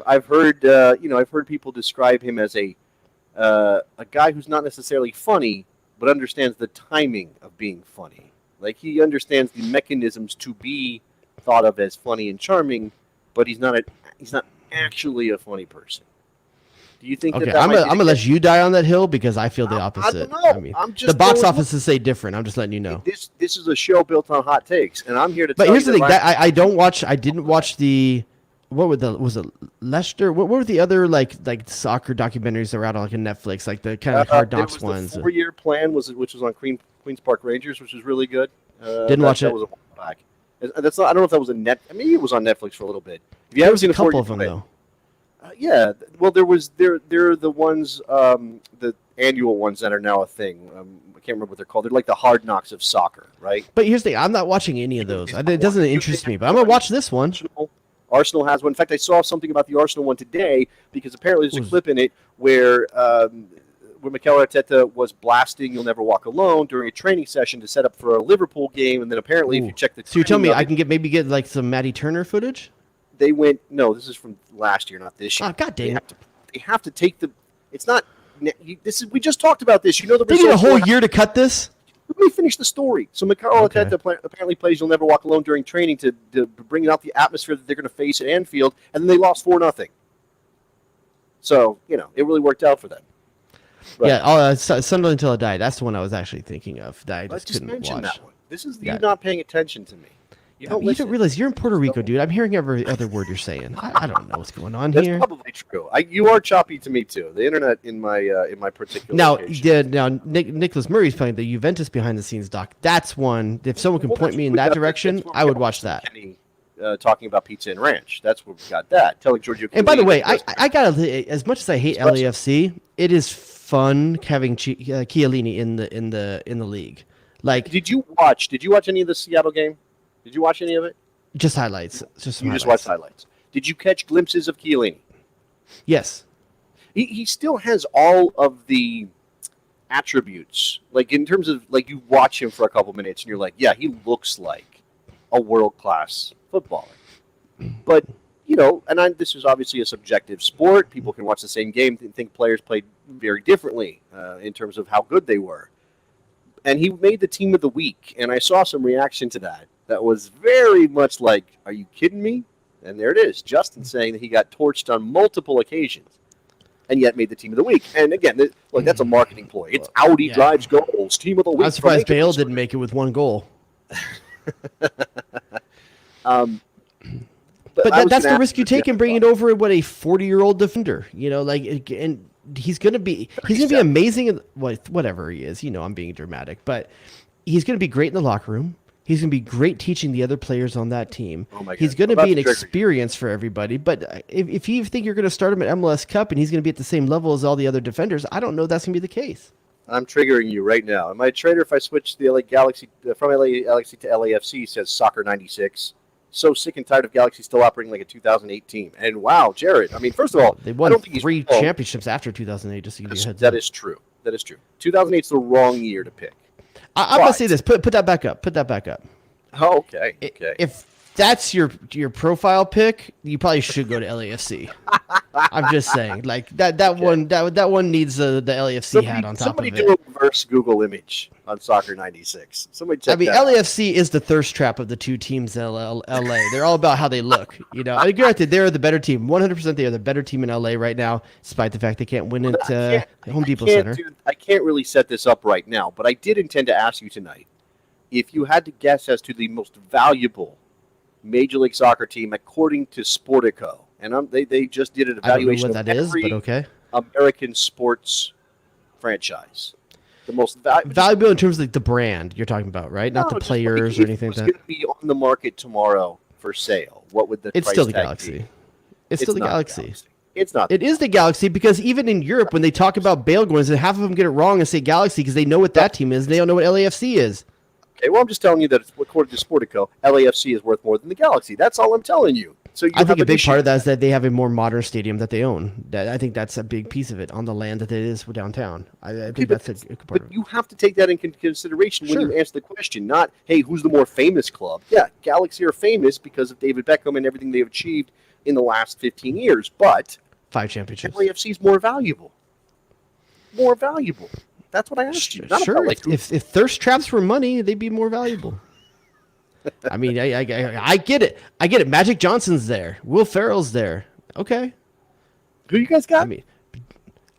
Speaker 1: I've heard I've heard people describe him as a guy who's not necessarily funny, but understands the timing of being funny. Like he understands the mechanisms to be thought of as funny and charming, but he's not actually a funny person. Do you think?
Speaker 2: Okay,
Speaker 1: that
Speaker 2: I'm
Speaker 1: might be
Speaker 2: gonna let you die on that hill because I feel the opposite.
Speaker 1: I don't know.
Speaker 2: I mean,
Speaker 1: I'm just
Speaker 2: the box
Speaker 1: going-
Speaker 2: offices say different. I'm just letting you know.
Speaker 1: This is a show built on hot takes, and I'm here to.
Speaker 2: But
Speaker 1: tell
Speaker 2: here's
Speaker 1: you
Speaker 2: the thing:
Speaker 1: that
Speaker 2: I didn't watch the. What was it Leicester? What were the other like soccer documentaries that were out on like a Netflix, like the kind of Hard Knocks ones?
Speaker 1: The 4-year plan which was on Queens Park Rangers, which was really good.
Speaker 2: Didn't watch it.
Speaker 1: That was a while back. That's not. I don't know if that was maybe it was on Netflix for a little bit. If you haven't seen
Speaker 2: a couple of them though.
Speaker 1: Yeah, well, they're the ones, the annual ones that are now a thing. I can't remember what they're called. They're like the Hard Knocks of soccer, right?
Speaker 2: But here's the thing: I'm not watching any of those. It doesn't interest me. But I'm gonna watch this one.
Speaker 1: Arsenal has one. In fact, I saw something about the Arsenal one today because apparently there's a clip in it where Mikel Arteta was blasting "You'll Never Walk Alone" during a training session to set up for a Liverpool game, and then apparently, if you check the
Speaker 2: so you're telling me I
Speaker 1: it,
Speaker 2: can get like some Matty Turner footage?
Speaker 1: They went no. This is from last year, not this year.
Speaker 2: Oh, God dang it!
Speaker 1: They have to take the. It's not. This is. We just talked about this. You know the.
Speaker 2: They need a whole year to cut this.
Speaker 1: Let me finish the story. So Mikel Arteta apparently plays "You'll Never Walk Alone" during training to bring out the atmosphere that they're going to face at Anfield, and then they lost 4-0. So it really worked out for them. Right.
Speaker 2: Yeah, Sunderland Until I Die. That's the one I was actually thinking of. That I just couldn't watch.
Speaker 1: That one. This is you not paying attention to me. You don't
Speaker 2: realize you're in Puerto Rico, dude. I'm hearing every other word you're saying. I don't know what's going on here.
Speaker 1: That's probably true. You are choppy to me too. The internet in my particular
Speaker 2: now,
Speaker 1: location.
Speaker 2: Nicholas Murray's playing the Juventus behind the scenes doc. That's one. If someone can point me in that direction, I would watch that.
Speaker 1: Kenny, talking about pizza and ranch. That's where we got that. Telling Giorgio.
Speaker 2: And by the way, I gotta. As much as I hate LAFC, it is fun having Chiellini in the league. Like,
Speaker 1: did you watch any of the Seattle game? Did you watch any of it?
Speaker 2: Just highlights. Just
Speaker 1: watched highlights. Did you catch glimpses of Chiellini?
Speaker 2: Yes.
Speaker 1: He still has all of the attributes. Like in terms of like you watch him for a couple minutes and you're like, yeah, he looks like a world-class footballer. But this is obviously a subjective sport. People can watch the same game and think players played very differently in terms of how good they were. And he made the team of the week, and I saw some reaction to that. That was very much like, are you kidding me? And there it is, Justin saying that he got torched on multiple occasions and yet made the team of the week. And again, look, that's a marketing ploy. It's Audi drives goals, team of the week.
Speaker 2: I'm surprised Bale didn't make it with one goal. But that's the risk you take in bringing over a 40-year-old defender. And he's gonna be amazing. Whatever he is, I'm being dramatic, but he's gonna be great in the locker room. He's going to be great teaching the other players on that team. Oh my God. He's going to be an experience for everybody. But if you think you're going to start him at MLS Cup and he's going to be at the same level as all the other defenders, I don't know that's going to be the case.
Speaker 1: I'm triggering you right now. Am I a traitor if I switch the LA Galaxy from LA Galaxy to LAFC? Says Soccer 96. So sick and tired of Galaxy still operating like a 2008 team. And wow, Jared. I mean, first of all,
Speaker 2: They
Speaker 1: I
Speaker 2: won
Speaker 1: don't think
Speaker 2: 3 championships after 2008. Just to give you a heads
Speaker 1: that
Speaker 2: up.
Speaker 1: is true. That is true. 2008's the wrong year to pick.
Speaker 2: I'm gonna say this. Put that back up. Put that back up.
Speaker 1: Oh, okay. Okay.
Speaker 2: If that's your profile pick, you probably should go to LAFC. I'm just saying, like that one needs the LAFC hat on top of
Speaker 1: somebody
Speaker 2: it.
Speaker 1: do a reverse Google image on Soccer 96. Somebody check
Speaker 2: I mean,
Speaker 1: that out.
Speaker 2: LAFC is the thirst trap of the two teams in LA. They're all about how they look. You know, I mean, granted, they're the better team. 100% they are the better team in LA right now, despite the fact they can't win at Home Depot Center.
Speaker 1: I can't really set this up right now, but I did intend to ask you tonight if you had to guess as to the most valuable Major League Soccer team according to Sportico. And they just did an evaluation
Speaker 2: I don't know what that
Speaker 1: of
Speaker 2: is,
Speaker 1: every
Speaker 2: but okay.
Speaker 1: American sports franchise. The most
Speaker 2: Valuable in terms of like the brand you're talking about, right? Not the players or anything like that.
Speaker 1: If it was going to be on the market tomorrow for sale, what would the
Speaker 2: It's
Speaker 1: price
Speaker 2: still the
Speaker 1: tag
Speaker 2: Galaxy.
Speaker 1: be?
Speaker 2: It's still the
Speaker 1: not
Speaker 2: Galaxy.
Speaker 1: It's not.
Speaker 2: It is the Galaxy because even in Europe, when they talk about Bale goings, and half of them get it wrong and say Galaxy because they know what that team is, and they don't know what LAFC is.
Speaker 1: Okay, well, I'm just telling you that according to Sportico, LAFC is worth more than the Galaxy. That's all I'm telling you. So
Speaker 2: I think a big part of that is that they have a more modern stadium that they own. I think that's a big piece of it on the land that it is downtown. I think that's a good part of it.
Speaker 1: You have to take that into consideration when you answer the question. Not, hey, who's the more famous club? Yeah, Galaxy are famous because of David Beckham and everything they've achieved in the last 15 years. But
Speaker 2: 5 championships.
Speaker 1: LAFC is more valuable. More valuable. That's what I asked you. Not
Speaker 2: Sure.
Speaker 1: about, like,
Speaker 2: If thirst traps were money, they'd be more valuable. I mean, I get it. I get it. Magic Johnson's there. Will Ferrell's there. Okay.
Speaker 1: who you guys got?
Speaker 2: I mean,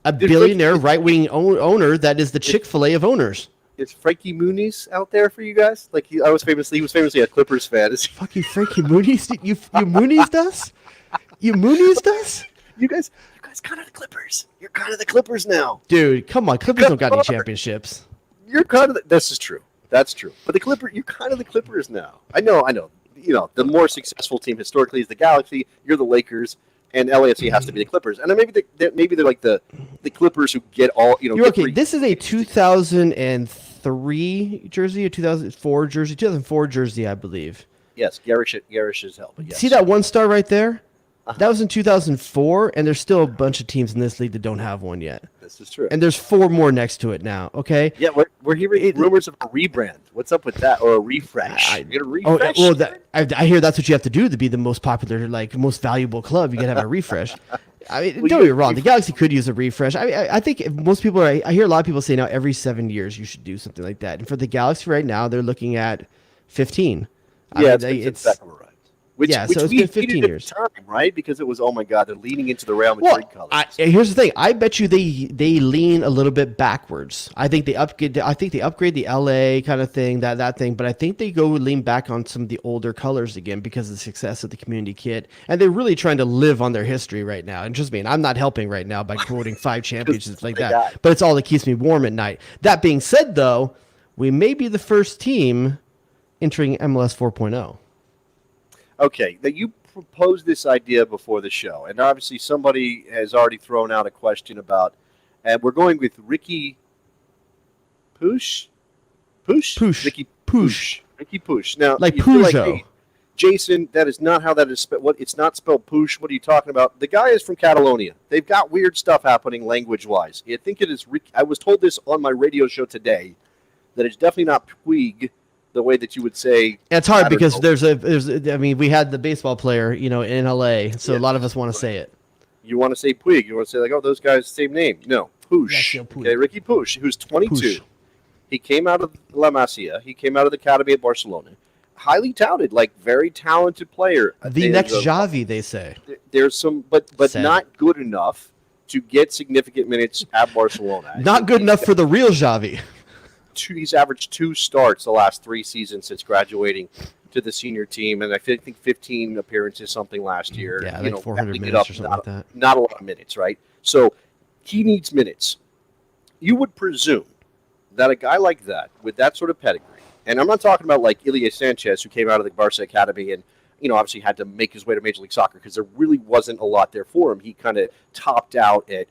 Speaker 2: a billionaire right-wing owner that is the Chick-fil-A of owners.
Speaker 1: Is Frankie Muniz out there for you guys? Like he was famously a Clippers fan.
Speaker 2: Fucking Frankie Muniz. You Munized us? You Munized us?
Speaker 1: You guys kind of the Clippers. You're kind of the Clippers now.
Speaker 2: Dude, come on. Clippers don't got any championships.
Speaker 1: You're kind of this is true. That's true. But you're kind of the Clippers now. I know. You know, the more successful team historically is the Galaxy. You're the Lakers, and LAFC has to be the Clippers. And then maybe they're like the Clippers who get all, you know.
Speaker 2: You're okay. This is a 2003 jersey, a 2004 jersey, 2004 jersey, I believe.
Speaker 1: Yes, Garish's help. Yes.
Speaker 2: See that one star right there? That was in 2004, and there's still a bunch of teams in this league that don't have one yet.
Speaker 1: This is true.
Speaker 2: And there's 4 more next to it now, okay?
Speaker 1: Yeah, we're hearing rumors of a rebrand. What's up with that? Or a refresh? You're gonna refresh?
Speaker 2: Oh, well, I hear that's what you have to do to be the most popular, like, most valuable club. You got to have a refresh. I mean, don't get me wrong. The Galaxy could use a refresh. I think if most people I hear a lot of people say now every 7 years you should do something like that. And for the Galaxy right now, they're looking at 15.
Speaker 1: Yeah, it's Beckham arrived. Which
Speaker 2: so it's
Speaker 1: we
Speaker 2: been 15 years,
Speaker 1: at the time, right? Because it was, oh my God, they're leaning into the Real Madrid colors.
Speaker 2: Here's the thing: I bet you they lean a little bit backwards. I think they upgrade. The LA kind of thing, that thing. But I think they go lean back on some of the older colors again because of the success of the community kit, and they're really trying to live on their history right now. And trust me, I'm not helping right now by quoting 5 championships like that. But it's all that keeps me warm at night. That being said, though, we may be the first team entering MLS 4.0.
Speaker 1: Okay, that you proposed this idea before the show, and obviously somebody has already thrown out a question about, and we're going with Ricky Push? Ricky Push. Ricky Push. Now,
Speaker 2: like
Speaker 1: you feel
Speaker 2: Peugeot.
Speaker 1: like, hey, Jason, that is not how that is spelled. What? It's not spelled Push. What are you talking about? The guy is from Catalonia. They've got weird stuff happening language-wise. I think it is Ricky. I was told this on my radio show today, that it's definitely not Puig, the way that you would say.
Speaker 2: And it's hard because I mean, we had the baseball player, in LA, so a lot of us want to say it.
Speaker 1: You want to say Puig. You want to say, like, oh, those guys, same name. No, Push. Okay, Ricky Push, who's 22.
Speaker 2: Push.
Speaker 1: He came out of La Masia. He came out of the academy at Barcelona. Highly touted, like, very talented player.
Speaker 2: The next Xavi, they say.
Speaker 1: There's some, but not good enough to get significant minutes at Barcelona.
Speaker 2: Not good enough for the real Xavi.
Speaker 1: He's averaged 2 starts the last 3 seasons since graduating to the senior team, and I think 15 appearances something last year.
Speaker 2: Yeah, like 400 minutes or something like that.
Speaker 1: Not a lot of minutes, right? So he needs minutes. You would presume that a guy like that, with that sort of pedigree, and I'm not talking about like Ilya Sanchez, who came out of the Barca Academy and obviously had to make his way to Major League Soccer because there really wasn't a lot there for him. He kind of topped out at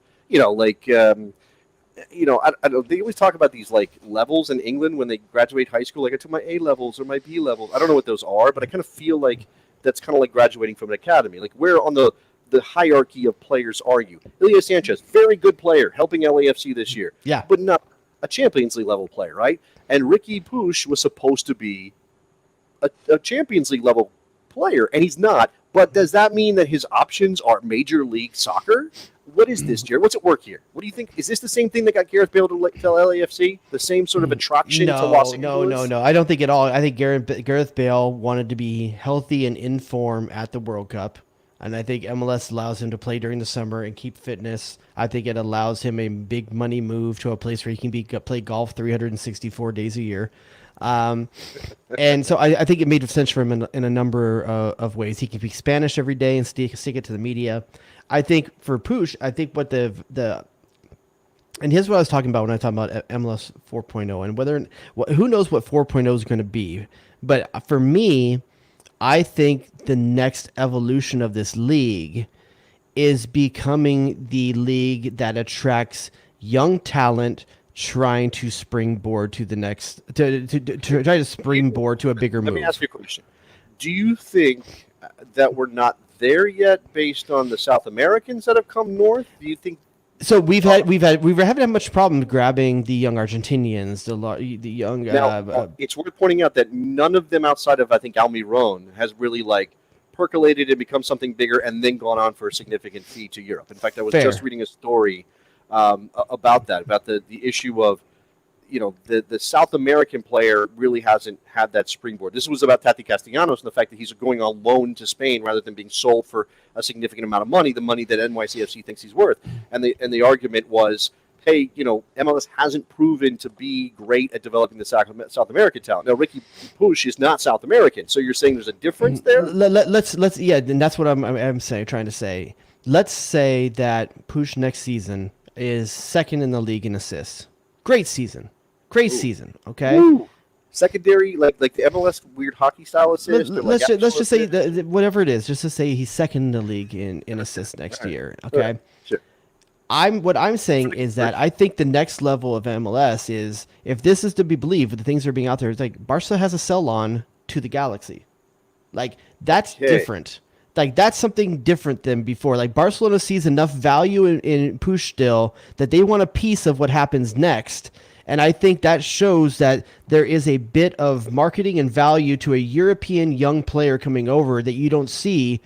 Speaker 1: they always talk about these like levels in England when they graduate high school. Like I took my A levels or my B levels. I don't know what those are, but I kind of feel like that's kind of like graduating from an academy. Like where on the hierarchy of players are you? Ilya Sanchez, very good player, helping LAFC this year.
Speaker 2: Yeah.
Speaker 1: But not a Champions League level player, right? And Ricky Puig was supposed to be a Champions League level player, and he's not. But does that mean that his options are Major League Soccer? What is this, Jared? What's at work here? What do you think? Is this the same thing that got Gareth Bale to tell LAFC? The same sort of attraction to Los Angeles?
Speaker 2: No. I don't think at all. I think Gareth Bale wanted to be healthy and in form at the World Cup. And I think MLS allows him to play during the summer and keep fitness. I think it allows him a big money move to a place where he can play golf 364 days a year. And so I think it made sense for him in a number of ways. He can speak Spanish every day and stick it to the media. I think for Puig, I think what and here's what I was talking about when I talk about MLS 4.0 and who knows what 4.0 is going to be. But for me, I think the next evolution of this league is becoming the league that attracts young talent trying to springboard to the next to try to springboard to a bigger move.
Speaker 1: Let me ask you a question. Do you think that we're not there yet based on the South Americans that have come north? Do you think
Speaker 2: so? We haven't had much problem grabbing the young Argentinians, the young.
Speaker 1: Now, it's worth pointing out that none of them outside of I think Almiron has really like percolated and become something bigger and then gone on for a significant fee to Europe. In fact, I was just reading a story about the issue of the South American player really hasn't had that springboard. This was about Tati Castellanos and the fact that he's going on loan to Spain rather than being sold for a significant amount of money, the money that NYCFC thinks he's worth. And the argument was, hey, MLS hasn't proven to be great at developing the South American talent. Now, Ricky Puig is not South American, so you're saying there's a difference there?
Speaker 2: Let's and that's what I'm trying to say. Let's say that Puig next season is second in the league in assists. Great season. Okay.
Speaker 1: Ooh. Secondary, like the MLS weird hocky style assist.
Speaker 2: Let's just say whatever it is. Just to say he's second in the league in assists next year. Okay.
Speaker 1: Right. Sure.
Speaker 2: What I'm saying is that I think the next level of MLS is, if this is to be believed, the things that are being out there, it's like Barca has a sell on to the Galaxy. Like that's different. Like that's something different than before. Like Barcelona sees enough value in Puig still that they want a piece of what happens next. And I think that shows that there is a bit of marketing and value to a European young player coming over that you don't see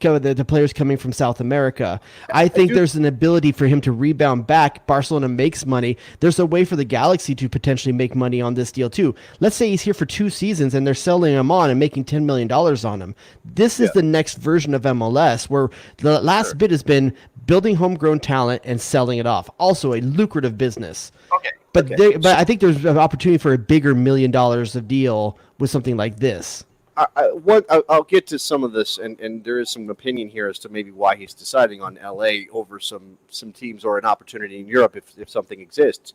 Speaker 2: the players coming from South America. I think there's an ability for him to rebound back. Barcelona makes money. There's a way for the Galaxy to potentially make money on this deal too. Let's say he's here for 2 seasons and they're selling him on and making $10 million on him. This is the next version of MLS where the last bit has been building homegrown talent and selling it off. Also a lucrative business.
Speaker 1: Okay.
Speaker 2: But I think there's an opportunity for a bigger $1 million of deal with something like this.
Speaker 1: I'll get to some of this, and there is some opinion here as to maybe why he's deciding on LA over some teams or an opportunity in Europe if something exists.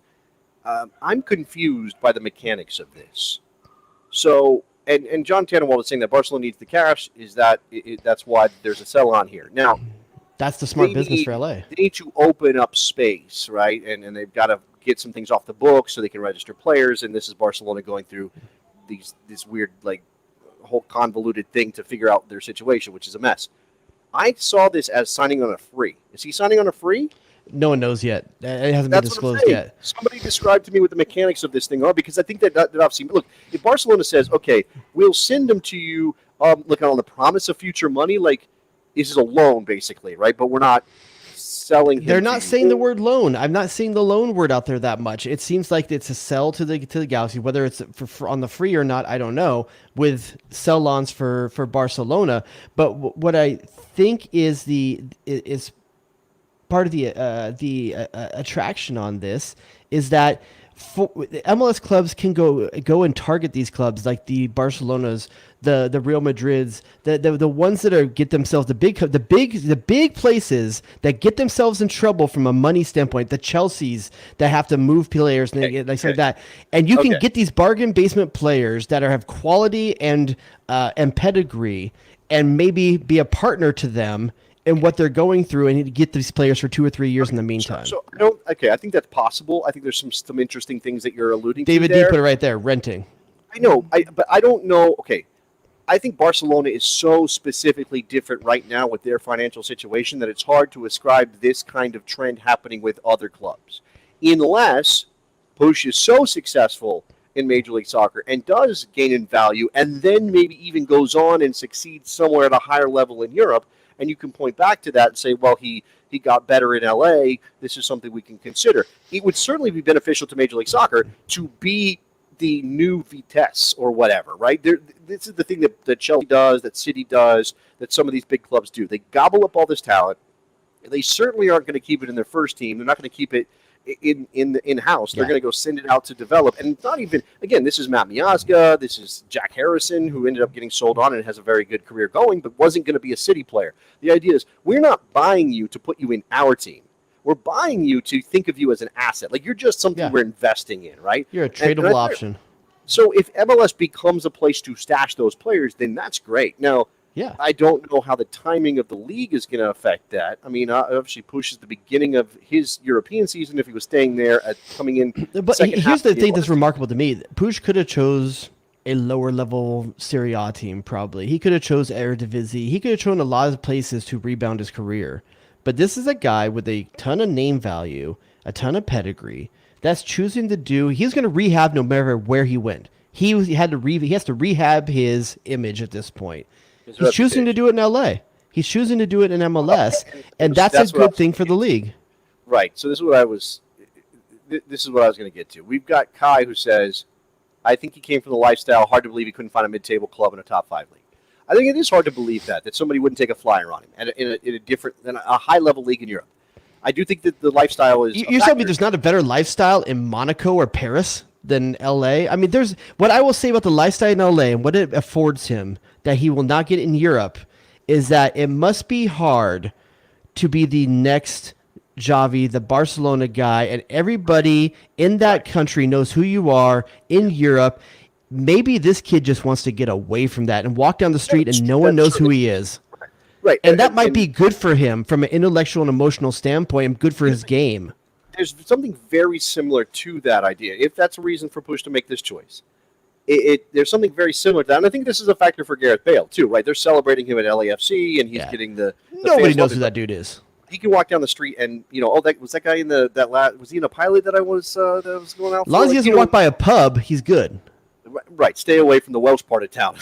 Speaker 1: I'm confused by the mechanics of this. So, and John Tannenwald is saying that Barcelona needs the cash. Is that's why there's a sell on here now? That's the smart business for LA. They need to open up space, right? And they've got to get some things off the books so they can register players. And this is Barcelona going through this weird whole convoluted thing to figure out their situation, which is a mess. I saw this as signing on a free. Is he signing on a free?
Speaker 2: No one knows yet. It hasn't been disclosed yet.
Speaker 1: Somebody described to me what the mechanics of this thing are, because I think that obviously, look, if Barcelona says, okay, we'll send them to you, look, on the promise of future money, like this is a loan basically, right? But we're not selling him.
Speaker 2: They're not saying the word loan. I'm not seeing the loan word out there that much. It seems like it's a sell to the Galaxy, whether it's for on the free or not, I don't know, with sell-ons for Barcelona. But what I think is part of the attraction on this is that MLS clubs can go and target these clubs like the Barcelonas, the Real Madrids, the ones that get themselves the big places that get themselves in trouble from a money standpoint. The Chelseas that have to move players and like that, and you can get these bargain basement players that have quality and pedigree, and maybe be a partner to them and what they're going through, and to get these players for 2 or 3 years in the meantime.
Speaker 1: So I don't. Okay, I think that's possible. I think there's some interesting things that you're alluding
Speaker 2: David
Speaker 1: to
Speaker 2: D
Speaker 1: there.
Speaker 2: put it right there, renting.
Speaker 1: I know, but I don't know. Okay, I think Barcelona is so specifically different right now with their financial situation that it's hard to ascribe this kind of trend happening with other clubs, unless Push is so successful in Major League Soccer and does gain in value, and then maybe even goes on and succeeds somewhere at a higher level in Europe. And you can point back to that and say, well, he got better in LA. This is something we can consider. It would certainly be beneficial to Major League Soccer to be the new Vitesse or whatever, right? This is the thing that Chelsea does, that City does, that some of these big clubs do. They gobble up all this talent. They certainly aren't going to keep it in their first team. They're not going to keep it in-house. They're going to go send it out to develop. And not even, again, this is Matt Miazga. This is Jack Harrison, who ended up getting sold on and has a very good career going, but wasn't going to be a City player. The idea is we're not buying you to put you in our team. We're buying you to think of you as an asset. Like you're just something we're investing in, right?
Speaker 2: You're a tradable option.
Speaker 1: So if MLS becomes a place to stash those players, then that's great. Now, I don't know how the timing of the league is going to affect that. I mean, obviously, Push is the beginning of his European season if he was staying there coming in.
Speaker 2: But here's the thing that's remarkable to me. Push could have chose a lower level Serie A team, probably. He could have chose Eredivisie. He could have chosen a lot of places to rebound his career. But this is a guy with a ton of name value, a ton of pedigree, that's choosing to do. He's going to rehab no matter where he went. He has to rehab his image at this point. He's choosing to do it in LA. He's choosing to do it in MLS, and that's a good thing for the league.
Speaker 1: Right. So this is what I was going to get to. We've got Kai who says, "I think he came from the lifestyle. Hard to believe he couldn't find a mid-table club in a top 5 league." I think it is hard to believe that somebody wouldn't take a flyer on him in a different than a high-level league in Europe. I do think that the lifestyle is.
Speaker 2: You're telling me there's not a better lifestyle in Monaco or Paris than LA? I mean, there's what I will say about the lifestyle in LA and what it affords him that he will not get in Europe is that it must be hard to be the next Xavi, the Barcelona guy, and everybody in that country knows who you are in Europe. Maybe this kid just wants to get away from that and walk down the street and no one knows who he is.
Speaker 1: Right.
Speaker 2: And that might be good for him from an intellectual and emotional standpoint and good for his game.
Speaker 1: There's something very similar to that idea. If that's a reason for Push to make this choice, there's something very similar to that. And I think this is a factor for Gareth Bale, too, right? They're celebrating him at LAFC, and he's getting the
Speaker 2: nobody knows who that dude is.
Speaker 1: He can walk down the street and, was that guy in was he in a pilot that was going out for?
Speaker 2: As long as he doesn't walk by a pub, he's good.
Speaker 1: Right. Stay away from the Welsh part of town.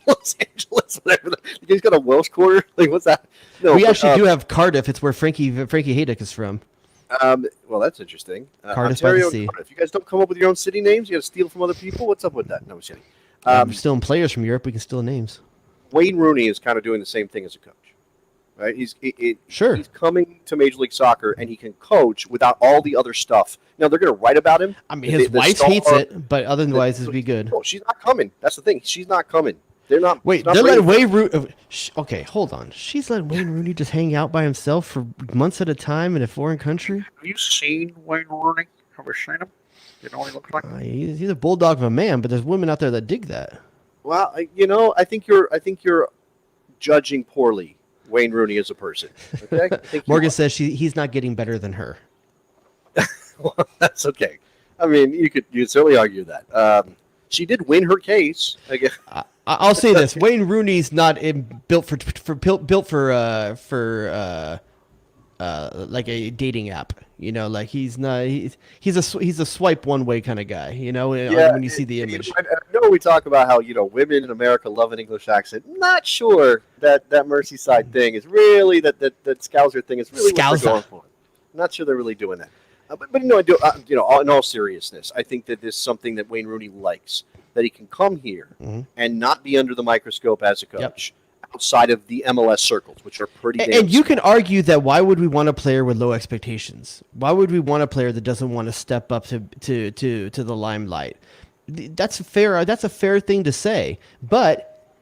Speaker 1: Los Angeles, whatever. He's got a Welsh quarter. Like, what's that? No,
Speaker 2: we actually do have Cardiff. It's where Frankie Haydick is from.
Speaker 1: Well, that's interesting.
Speaker 2: Cardiff
Speaker 1: Ontario
Speaker 2: by the sea.
Speaker 1: Cardiff. You guys don't come up with your own city names? You got to steal from other people? What's up with that? No, I'm kidding.
Speaker 2: We're stealing players from Europe. We can steal names.
Speaker 1: Wayne Rooney is kind of doing the same thing as a coach. Right? He's coming to Major League Soccer, and he can coach without all the other stuff. Now, they're going to write about him.
Speaker 2: I mean, his wife hates it, but otherwise it'd be good.
Speaker 1: No, she's not coming. That's the thing. She's not coming. They're not.
Speaker 2: Wait, they're letting Wayne Rooney. Okay, hold on. She's letting Wayne Rooney just hang out by himself for months at a time in a foreign country.
Speaker 3: Have you seen Wayne Rooney? Have you seen him? You know what he looks like?
Speaker 2: He's a bulldog of a man, but there's women out there that dig that.
Speaker 1: Well, I think you're judging poorly Wayne Rooney as a person. Okay?
Speaker 2: Morgan says he's not getting better than her.
Speaker 1: Well, that's okay. I mean, you could certainly argue that. She did win her case.
Speaker 2: I'll say this: Wayne Rooney's not built for like a dating app. Like he's not. He's a swipe one way kind of guy. When you see the image.
Speaker 1: I know we talk about how women in America love an English accent. Not sure that Merseyside thing is really that Scouser thing is really what they're going for. Not sure they're really doing that. But I do. In all seriousness, I think that this is something that Wayne Rooney likes. That he can come here and not be under the microscope as a coach outside of the MLS circles, which are pretty.
Speaker 2: And you can argue that why would we want a player with low expectations? Why would we want a player that doesn't want to step up to the limelight? That's fair. That's a fair thing to say. But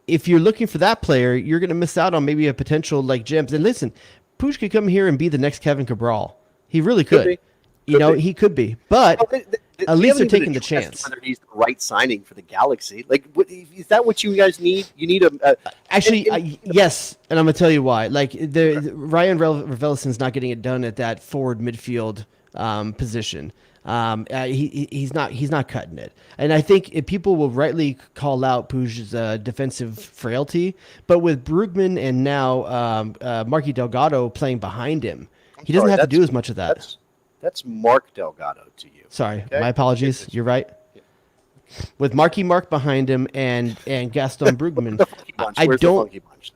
Speaker 2: if you're looking for that player, you're going to miss out on maybe a potential like gems. And listen, Push could come here and be the next Kevin Cabral. He really could. He could be. But at least they're taking the
Speaker 1: addressed
Speaker 2: chance.
Speaker 1: whether he's the right signing for the Galaxy. Like, is that what you guys need? You need a
Speaker 2: Actually, yes, and I'm gonna tell you why. Like, Ryan Ravelison's not getting it done at that forward midfield position. He's not cutting it, and I think if people will rightly call out Puj's defensive frailty, but with Brugman and now Marky Delgado playing behind him, he doesn't have to do as much of that.
Speaker 1: That's Mark Delgado to you.
Speaker 2: Sorry,
Speaker 1: okay?
Speaker 2: my apologies. You're right. With Marky Mark behind him and Gaston Brugman,
Speaker 1: The Funky Bunch.
Speaker 2: I
Speaker 1: Where's
Speaker 2: don't.
Speaker 1: The Funky Bunch?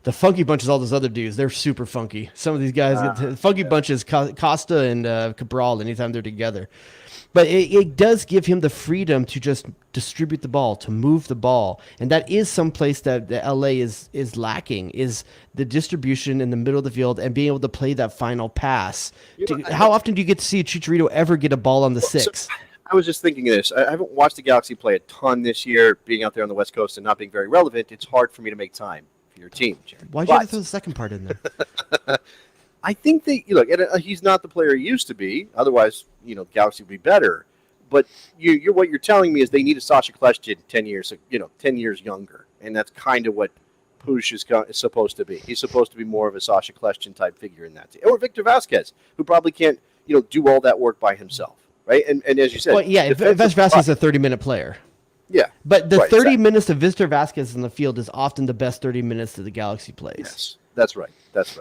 Speaker 2: The Funky Bunch is all those other dudes. They're super funky. Some of these guys, the Funky Bunch is Costa and Cabral anytime they're together. But it does give him the freedom to just distribute the ball, to move the ball. And that is someplace that the LA is lacking, is the distribution in the middle of the field and being able to play that final pass. How often do you get to see Chicharito ever get a ball on the six?
Speaker 1: I was just thinking of this. I haven't watched the Galaxy play a ton this year, being out there on the West Coast and not being very relevant. It's hard for me to make time for your team, Jared.
Speaker 2: Why'd you have to throw the second part in there?
Speaker 1: I think look, and he's not the player he used to be. Otherwise, Galaxy would be better. But what you're telling me is they need a Sasha Kljestan 10 years younger, and that's kind of what Push is supposed to be. He's supposed to be more of a Sasha Kljestan type figure in that team, or Victor Vasquez, who probably can't do all that work by himself. Right, and as you said,
Speaker 2: well, yeah, Vasquez is a 30-minute player.
Speaker 1: Yeah,
Speaker 2: but the
Speaker 1: right,
Speaker 2: 30
Speaker 1: exactly.
Speaker 2: minutes of Victor Vasquez in the field is often the best 30 minutes that the Galaxy plays.
Speaker 1: Yes, that's right.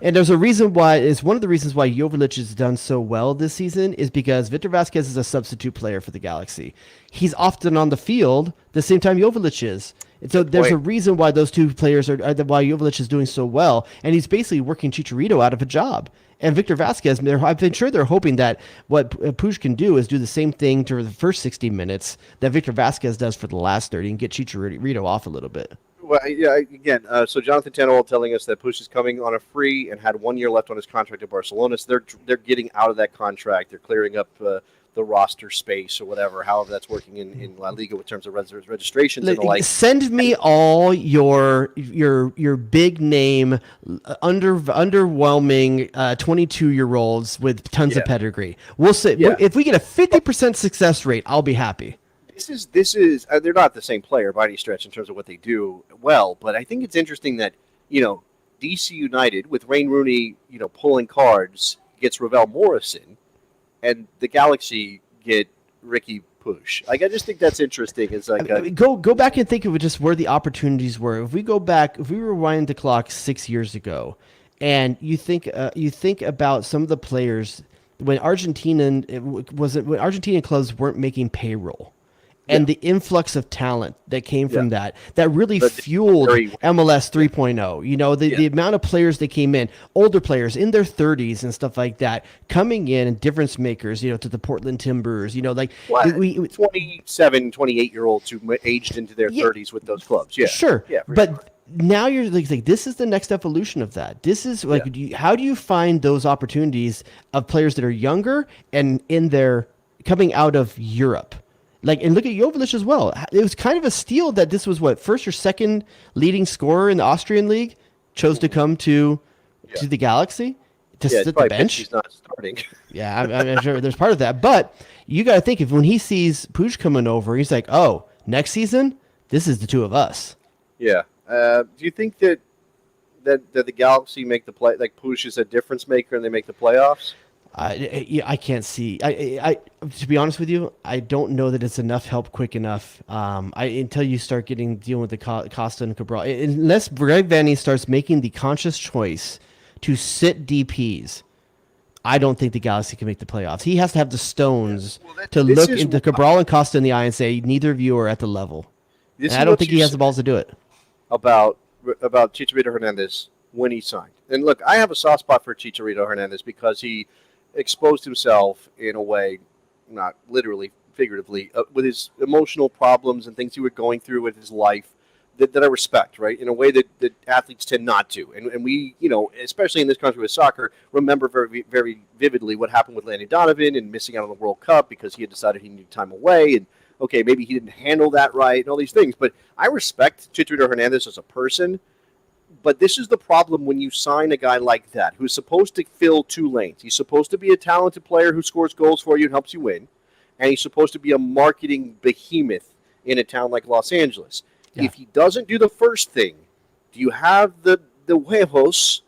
Speaker 2: And there's a reason why. It's one of the reasons why Jovic has done so well this season is because Victor Vasquez is a substitute player for the Galaxy. He's often on the field the same time Jovic is. And so there's a reason why those two players are why Jovic is doing so well, and he's basically working Chicharito out of a job. And Victor Vasquez, I've been sure they're hoping that what Puig can do is do the same thing to the first 60 minutes that Victor Vasquez does for the last 30 and get Chicharito off a little bit.
Speaker 1: Well, yeah, again, so Jonathan Tannewell telling us that Puig is coming on a free and had 1 year left on his contract at Barcelona. So they're getting out of that contract. They're clearing up the roster space or whatever, however that's working in La Liga with terms of registrations and the like.
Speaker 2: Send me all your big name, underwhelming 22-year-olds with tons of pedigree. We'll say if we get a 50% success rate, I'll be happy.
Speaker 1: This is they're not the same player by any stretch in terms of what they do well, but I think it's interesting that DC United with Wayne Rooney pulling cards gets Ravel Morrison, and the Galaxy get Ricky Puig. Like, I just think that's interesting. It's like
Speaker 2: go back and think of just where the opportunities were. If we rewind the clock 6 years ago, and you think about some of the players when Argentinian clubs weren't making payroll. And the influx of talent that came from that really fueled MLS 3.0. The amount of players that came in, older players in their 30s and stuff like that, coming in and difference makers, to the Portland Timbers,
Speaker 1: 27, 28-year-olds who aged into their 30s with those clubs. Yeah.
Speaker 2: Sure. Yeah, but now you're like, this is the next evolution of that. This is how do you find those opportunities of players that are younger and coming out of Europe? And look at Jovic as well. It was kind of a steal that this was first or second leading scorer in the Austrian league chose to come to the Galaxy to sit the bench.
Speaker 1: He's not starting.
Speaker 2: Yeah, I'm sure there's part of that. But you got to think when he sees Puig coming over, he's like, oh, next season, this is the two of us.
Speaker 1: Yeah. Do you think that the Galaxy make the play? Like Puig is a difference maker and they make the playoffs?
Speaker 2: I can't see. I to be honest with you, I don't know that it's enough help quick enough. Until you start dealing with the Costa and Cabral, unless Greg Vanney starts making the conscious choice to sit DPs, I don't think the Galaxy can make the playoffs. He has to have the stones to look into Cabral and Costa in the eye and say, neither of you are at the level. And I don't think he has the balls to do it.
Speaker 1: About Chicharito Hernandez when he signed, and look, I have a soft spot for Chicharito Hernandez because he exposed himself in a way, not literally, figuratively, with his emotional problems and things he was going through with his life that I respect, right? In a way that athletes tend not to. And we, especially in this country with soccer, remember very, very vividly what happened with Landon Donovan and missing out on the World Cup because he had decided he needed time away. And, okay, maybe he didn't handle that right and all these things. But I respect Chicharito Hernandez as a person. But this is the problem when you sign a guy like that who's supposed to fill two lanes. He's supposed to be a talented player who scores goals for you and helps you win. and he's supposed to be a marketing behemoth in a town like Los Angeles.
Speaker 2: Yeah.
Speaker 1: If he doesn't do the first thing, do you have the huevos,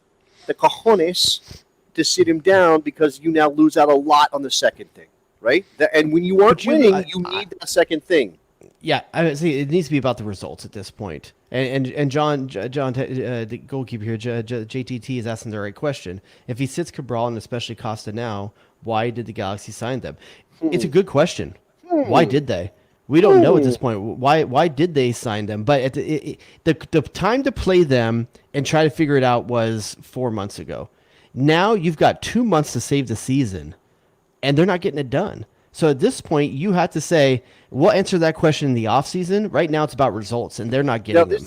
Speaker 1: the cojones, to sit him down because you now lose out a lot on the second thing, right? And when you aren't winning, you need that second thing.
Speaker 2: Yeah, I would say it needs to be about the results at this point. And John, the goalkeeper here, JTT is asking the right question. If he sits Cabral and especially Costa now, why did the Galaxy sign them? It's a good question. Why did they? We don't know at this point. Why did they sign them? But the time to play them and try to figure it out was 4 months ago. Now you've got 2 months to save the season, and they're not getting it done. So at this point, you have to say, we'll answer that question in the offseason. Right now, it's about results, and they're not getting them.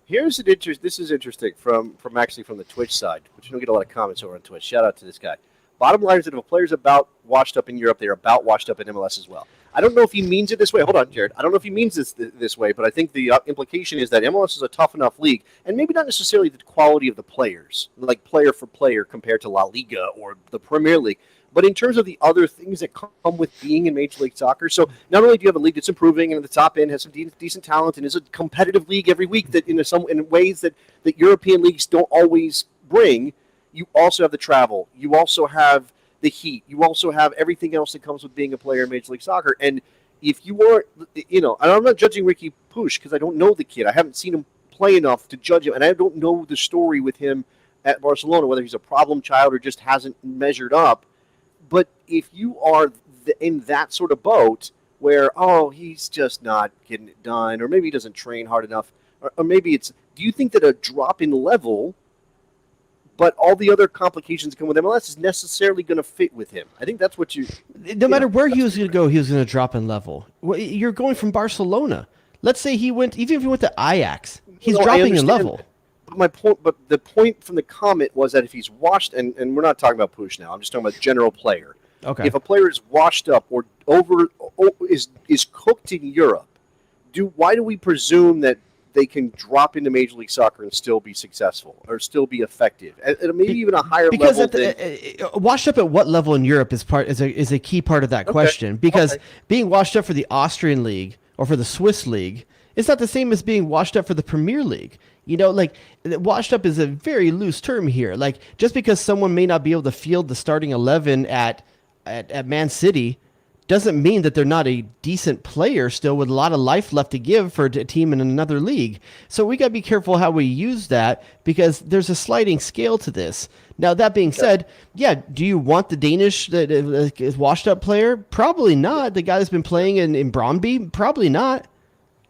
Speaker 1: Here's an This is interesting from the Twitch side, which you don't get a lot of comments over on Twitch. Shout out to this guy. Bottom line is that if a player's about washed up in Europe, they're about washed up in MLS as well. I don't know if he means it this way. Hold on, Jared. I don't know if he means this way, but I think the implication is that MLS is a tough enough league, and maybe not necessarily the quality of the players, like player for player compared to La Liga or the Premier League, but in terms of the other things that come with being in Major League Soccer. So not only do you have a league that's improving and at the top end has some decent talent and is a competitive league every week that in ways that European leagues don't always bring, you also have the travel. You also have the heat. You also have everything else that comes with being a player in Major League Soccer. And if you aren't, and I'm not judging Ricky Puig because I don't know the kid. I haven't seen him play enough to judge him, and I don't know the story with him at Barcelona, whether he's a problem child or just hasn't measured up. But if you are in that sort of boat where, he's just not getting it done, or maybe he doesn't train hard enough, or maybe do you think that a drop in level, but all the other complications that come with MLS is necessarily going to fit with him? I think that's what
Speaker 2: No matter where he was going to go, he was going to drop in level. You're going from Barcelona. Let's say even if he went to Ajax, he's dropping in level.
Speaker 1: But the point from the comment was that if he's washed, and we're not talking about Puig now, I'm just talking about general player.
Speaker 2: Okay.
Speaker 1: If a player is washed up or is cooked in Europe, why do we presume that they can drop into Major League Soccer and still be successful or still be effective at maybe even a higher level?
Speaker 2: Because washed up at what level in Europe is a key part of that question. Because being washed up for the Austrian league or for the Swiss league is not the same as being washed up for the Premier League. Washed up is a very loose term here. Like, just because someone may not be able to field the starting 11 at Man City doesn't mean that they're not a decent player still with a lot of life left to give for a team in another league. So we got to be careful how we use that because there's a sliding scale to this. Now, that being said, do you want the Danish washed up player? Probably not. The guy that's been playing in Brøndby? Probably not.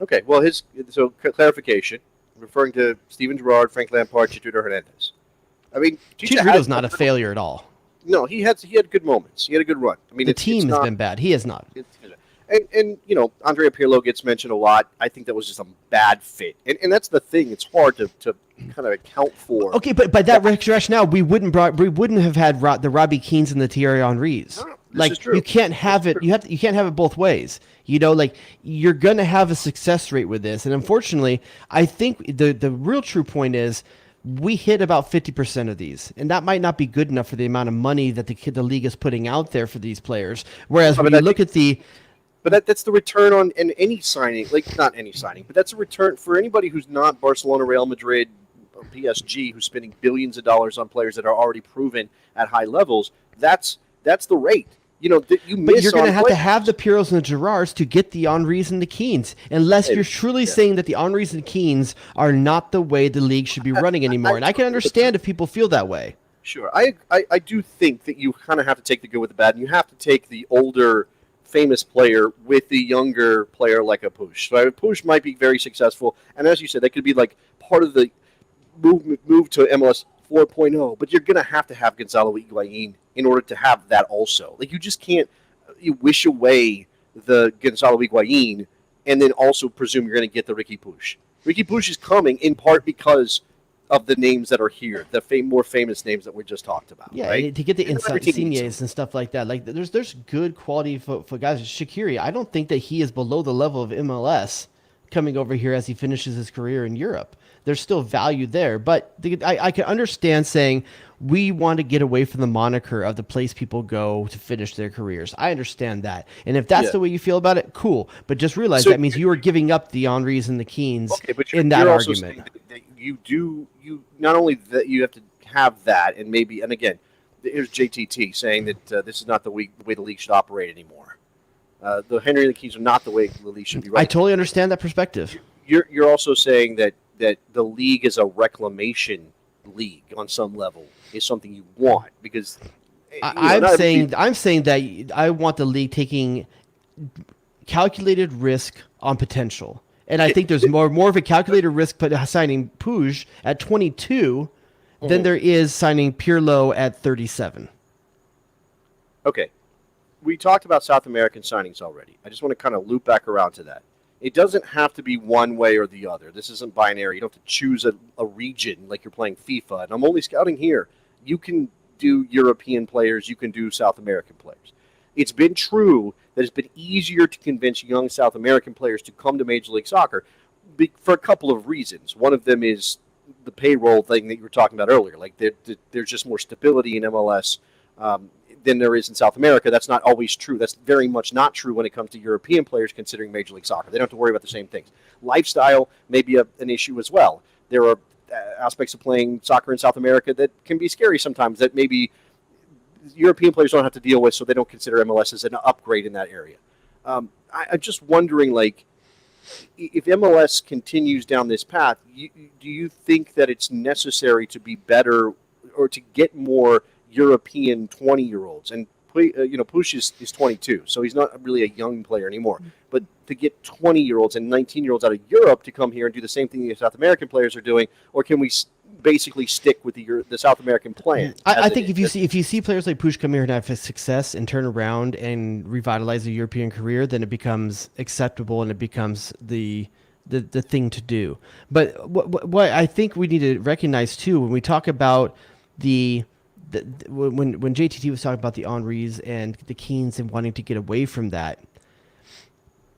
Speaker 1: Okay, well, so clarification, referring to Steven Gerrard, Frank Lampard, Chicharito Hernandez. I mean,
Speaker 2: Chicharito's not a failure at all.
Speaker 1: No, he had good moments. He had a good run. I mean,
Speaker 2: the team has been bad. He has not.
Speaker 1: And Andrea Pirlo gets mentioned a lot. I think that was just a bad fit. And that's the thing. It's hard to kind of account for.
Speaker 2: Okay, but by that rationale, we wouldn't have had the Robbie Keanes and the Thierry Henrys.
Speaker 1: No, is true.
Speaker 2: You can't have it. You can't have it both ways. You're going to have a success rate with this. And unfortunately, I think the real true point is we hit about 50% of these. And that might not be good enough for the amount of money that the league is putting out there for these players. Whereas when you look at the...
Speaker 1: But that's the return on any signing. Not any signing, but that's a return for anybody who's not Barcelona, Real Madrid, or PSG, who's spending billions of dollars on players that are already proven at high levels. That's the rate. But you're going to have the Pirlos and the Gerrards to get the Henrys and the Keanes, unless you're truly saying that the Henrys and Keanes are not the way the league should be running anymore. And I can understand if people feel that way. Sure. I do think that you kind of have to take the good with the bad, and you have to take the older, famous player with the younger player like a Puig. So Puig might be very successful, and as you said, that could be like part of the move to MLS 4.0, but you're going to have Gonzalo Higuain in order to have that also. You just can't wish away the Gonzalo Higuain and then also presume you're going to get the Ricky Puig. Ricky Puig is coming in part because of the names that are here, the more famous names that we just talked about. Yeah, right? To get the Insignes and stuff like that. There's good quality for guys. Shaqiri, I don't think that he is below the level of MLS
Speaker 2: coming over here as he finishes his career in Europe. There's still value there, but I can understand saying we want to get away from the moniker of the place people go to finish their careers. I understand that, and if that's the way you feel about it, cool. But just realize that means you are giving up the Henrys and the Keanes in that argument.
Speaker 1: That you not only that you have to have that, and maybe, and again, here's JTT saying that this is not the way the league should operate anymore. The Henry and the Keanes are not the way the league should be. Right.
Speaker 2: I totally understand that perspective.
Speaker 1: You're also saying that the league is a reclamation league on some level is something you want, because
Speaker 2: I'm saying that I want the league taking calculated risk on potential, and I think there's more of a calculated risk signing Puig at 22 than there is signing Pirlo at 37.
Speaker 1: Okay, we talked about South American signings already. I just want to kind of loop back around to that. It doesn't have to be one way or the other. This isn't binary. You don't have to choose a region like you're playing FIFA. And I'm only scouting here. You can do European players. You can do South American players. It's been true that it's been easier to convince young South American players to come to Major League Soccer for a couple of reasons. One of them is the payroll thing that you were talking about earlier. Like there's just more stability in MLS than there is in South America. That's not always true. That's very much not true when it comes to European players considering Major League Soccer. They don't have to worry about the same things. Lifestyle may be an issue as well. There are aspects of playing soccer in South America that can be scary sometimes that maybe European players don't have to deal with, so they don't consider MLS as an upgrade in that area. I'm just wondering, like, if MLS continues down this path, do you think that it's necessary to be better or to get more European 20-year-olds? And Puig is 22, so he's not really a young player anymore. But to get 20-year-olds and 19-year-olds out of Europe to come here and do the same thing the South American players are doing, or can we basically stick with the South American plan?
Speaker 2: I think if you see players like Puig come here and have success and turn around and revitalize a European career, then it becomes acceptable and it becomes the thing to do. But what I think we need to recognize too, when we talk about when JTT was talking about the Henrys and the Keanes and wanting to get away from that,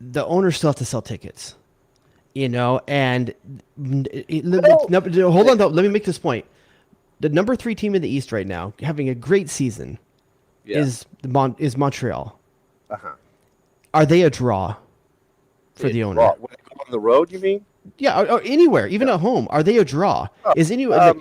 Speaker 2: the owners still have to sell tickets, and hold on though, let me make this point. The number 3 team in the East right now, having a great season, is Montreal. Are they a draw for the owner?
Speaker 1: When they go on the road, you mean?
Speaker 2: Yeah, or anywhere, even at home. Are they a draw? Is anyone?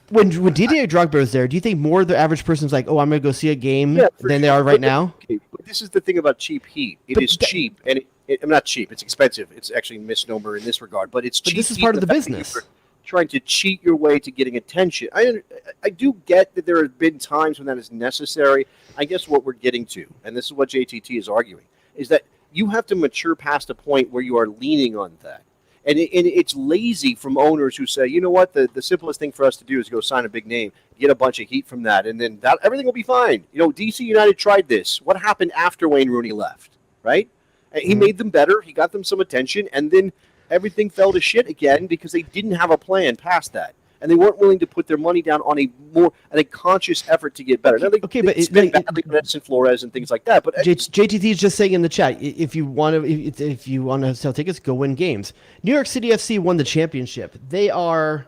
Speaker 2: When Didier Drogba was there, do you think more of the average person's like, oh, I'm going to go see a game than they are right now?
Speaker 1: Okay, but this is the thing about cheap heat. It is cheap, and I'm not cheap. It's expensive. It's actually a misnomer in this regard, but it's cheap.
Speaker 2: But this is part of the business.
Speaker 1: Trying to cheat your way to getting attention. I do get that there have been times when that is necessary. I guess what we're getting to, and this is what JTT is arguing, is that you have to mature past a point where you are leaning on that. And it's lazy from owners who say, you know what, the simplest thing for us to do is go sign a big name, get a bunch of heat from that, and then everything will be fine. DC United tried this. What happened after Wayne Rooney left, right? He made them better. He got them some attention, and then everything fell to shit again because they didn't have a plan past that. And they weren't willing to put their money down on a conscious effort to get better. Now, they spent badly on Edson Flores and things like that. But
Speaker 2: JTT is just saying in the chat, if you want to sell tickets, go win games. New York City FC won the championship. They are.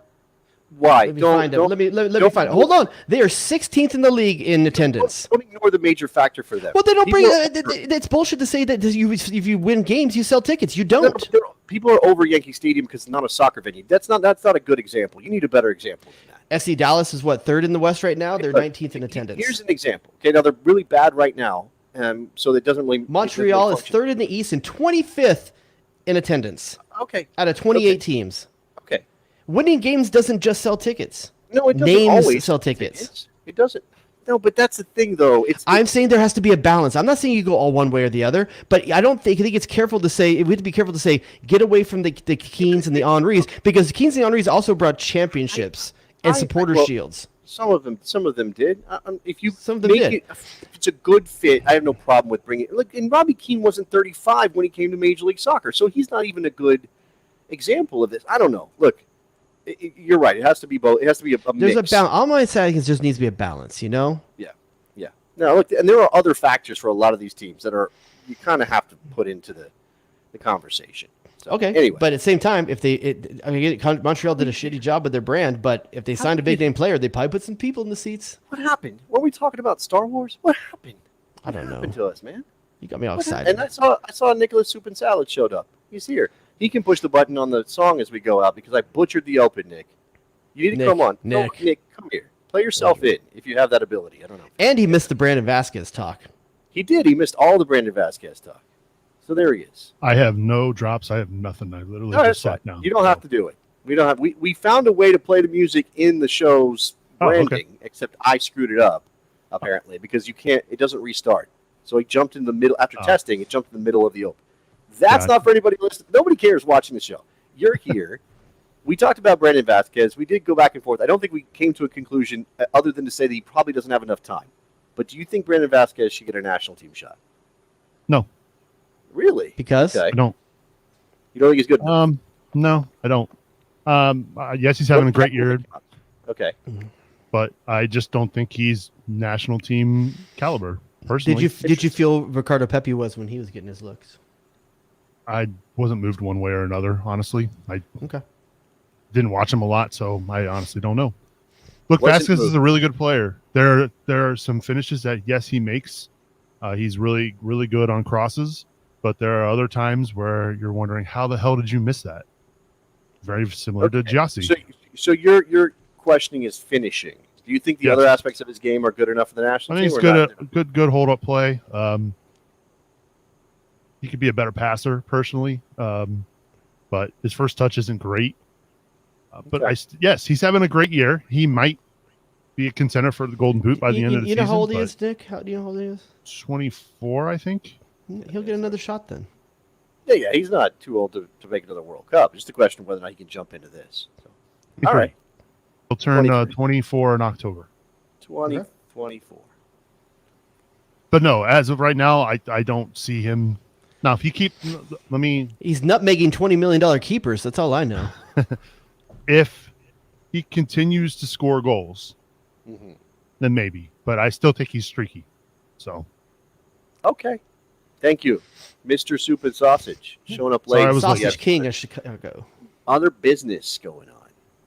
Speaker 1: Why?
Speaker 2: Let me find it. Hold on. They are 16th in the league in attendance.
Speaker 1: Don't ignore the major factor for them.
Speaker 2: Well, they don't bring. It's bullshit to say that if you win games, you sell tickets. You don't.
Speaker 1: People are over Yankee Stadium because it's not a soccer venue. That's not a good example. You need a better example than that.
Speaker 2: FC Dallas is what, 3rd in the West right now? They're 19th in attendance.
Speaker 1: Here's an example. Okay, now they're really bad right now, so that doesn't really.
Speaker 2: Montreal is 3rd in the East and 25th in attendance.
Speaker 1: Okay.
Speaker 2: Out of 28 teams.
Speaker 1: Okay.
Speaker 2: Winning games doesn't just sell tickets.
Speaker 1: No, it doesn't
Speaker 2: Names
Speaker 1: always
Speaker 2: sell tickets.
Speaker 1: It doesn't. No, but that's the thing, though.
Speaker 2: I'm saying there has to be a balance. I'm not saying you go all one way or the other, but I think it's careful to say, we have to be careful to say, get away from the Keanes and the Henrys, because the Keanes and the Henrys also brought championships and supporter shields.
Speaker 1: Some of them did.
Speaker 2: Some of them did.
Speaker 1: If it's a good fit, I have no problem with bringing it. Look, and Robbie Keane wasn't 35 when he came to Major League Soccer, so he's not even a good example of this. I don't know. Look, you're right. It has to be both. It has to be a mix.
Speaker 2: There's a balance. All my saying is just needs to be a balance, Yeah.
Speaker 1: No, look, and there are other factors for a lot of these teams that you kind of have to put into the the conversation. So,
Speaker 2: Okay.
Speaker 1: Anyway,
Speaker 2: But at the same time, if Montreal did a shitty job with their brand, but if they signed a big name player, they probably put some people in the seats.
Speaker 1: what happened? Were we talking about Star Wars? What happened?
Speaker 2: I don't
Speaker 1: What
Speaker 2: know.
Speaker 1: happened to us, man?
Speaker 2: You got me all
Speaker 1: What happened?
Speaker 2: excited.
Speaker 1: And I saw Nicholas Soup and Salad showed up. He's here. He can push the button on the song as we go out because I butchered the open, Nick. You need to come on.
Speaker 2: Nick.
Speaker 1: No, Nick, come here. Play yourself in if you have that ability. I don't know.
Speaker 2: And he missed the Brandon Vasquez talk.
Speaker 1: He did. He missed all the Brandon Vasquez talk. So there he is.
Speaker 4: I have no drops. I have nothing. I literally
Speaker 1: No, that's
Speaker 4: just
Speaker 1: fine.
Speaker 4: sat down.
Speaker 1: You don't have to do it. We don't have. We found a way to play the music in the show's
Speaker 4: Oh, okay.
Speaker 1: branding, except I screwed it up apparently because you can't. It doesn't restart. So he jumped in the middle after testing. It jumped in the middle of the open. That's
Speaker 4: Gotcha.
Speaker 1: not for anybody listening. Nobody cares watching the show. You're here. We talked about Brandon Vasquez. We did go back and forth. I don't think we came to a conclusion other than to say that he probably doesn't have enough time. But do you think Brandon Vasquez should get a national team shot?
Speaker 4: No.
Speaker 1: Really?
Speaker 2: Because?
Speaker 1: Okay.
Speaker 4: I don't.
Speaker 1: You don't think he's good enough?
Speaker 4: No, I don't. Yes, he's having a great year,
Speaker 1: Okay.
Speaker 4: but I just don't think he's national team caliber. Personally,
Speaker 2: Did you feel Ricardo Pepe was when he was getting his looks?
Speaker 4: I wasn't moved one way or another. Honestly, I
Speaker 2: Okay.
Speaker 4: didn't watch him a lot, so I honestly don't know. Look,
Speaker 1: Wasn't
Speaker 4: Vasquez is
Speaker 1: moved.
Speaker 4: a really good player. There are some finishes that yes he makes. He's really good on crosses, but there are other times where you're wondering how the hell did you miss that? Very similar to Giassi.
Speaker 1: So your questioning is finishing. Do you think the
Speaker 4: Yes.
Speaker 1: other aspects of his game are good enough for the national
Speaker 4: I think
Speaker 1: team?
Speaker 4: it's
Speaker 1: or
Speaker 4: good,
Speaker 1: not?
Speaker 4: good hold up play. He could be a better passer personally, but his first touch isn't great. But
Speaker 1: Okay.
Speaker 4: yes, he's having a great year. He might be a contender for the Golden Boot by the end of the
Speaker 2: You
Speaker 4: season.
Speaker 2: know how old he
Speaker 4: but
Speaker 2: is, Nick? Do you know how old he is?
Speaker 4: 24, I think.
Speaker 2: He'll get another shot then.
Speaker 1: Yeah, he's not too old to make another World Cup. It's just a question of whether or not he can jump into this. So, all right,
Speaker 4: He'll turn
Speaker 1: 23.
Speaker 4: 24 in October.
Speaker 1: 2024.
Speaker 4: But no, as of right now, I don't see him. Now, if you keep, let me,
Speaker 2: He's nutmegging $20 million keepers. That's all I know.
Speaker 4: if he continues to score goals,
Speaker 1: Mm-hmm.
Speaker 4: then maybe. But I still think he's streaky. So
Speaker 1: Okay. Thank you, Mr. Soup and Sausage, showing up late.
Speaker 4: Sorry, I was
Speaker 2: Sausage
Speaker 1: Yes.
Speaker 2: King of Chicago.
Speaker 1: Other business going on.